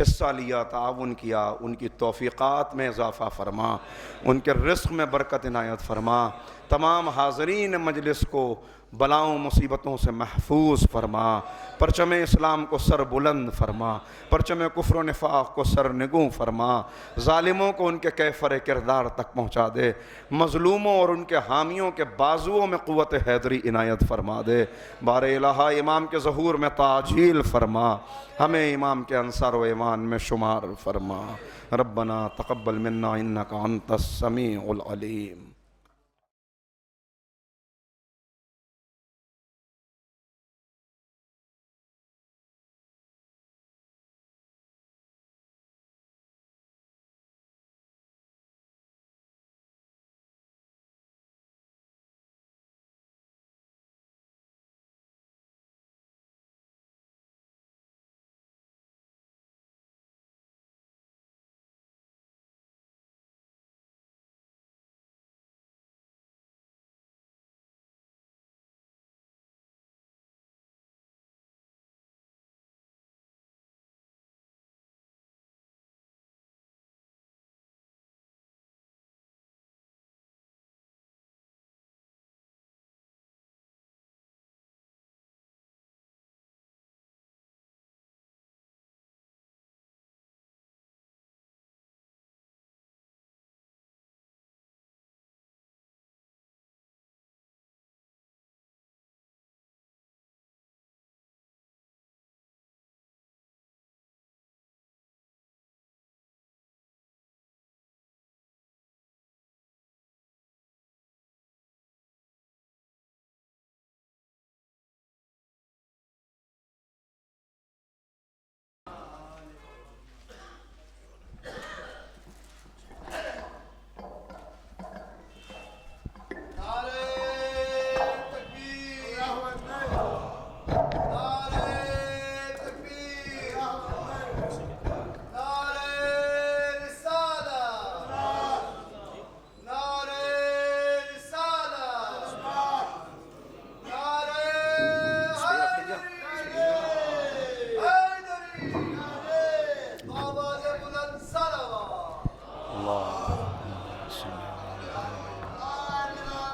حصہ لیا، تعاون کیا، ان کی توفیقات میں اضافہ فرما، ان کے رزق میں برکت عنایت فرما۔ تمام حاضرین مجلس کو بلاؤں مصیبتوں سے محفوظ فرما۔ پرچم اسلام کو سر بلند فرما، پرچم کفر و نفاق کو سر نگوں فرما۔ ظالموں کو ان کے کیفر کردار تک پہنچا دے، مظلوموں اور ان کے حامیوں کے بازوؤں میں قوت حیدری عنایت فرما دے۔ بار الہ امام کے ظہور میں تعجیل فرما، ہمیں امام کے انصار و ایمان میں شمار فرما۔ ربنا تقبل منا انک انت السمیع العلیم۔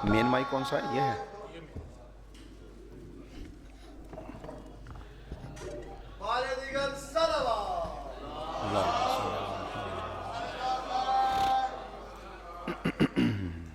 مین مائی کون سا ہے؟ یہ ہے۔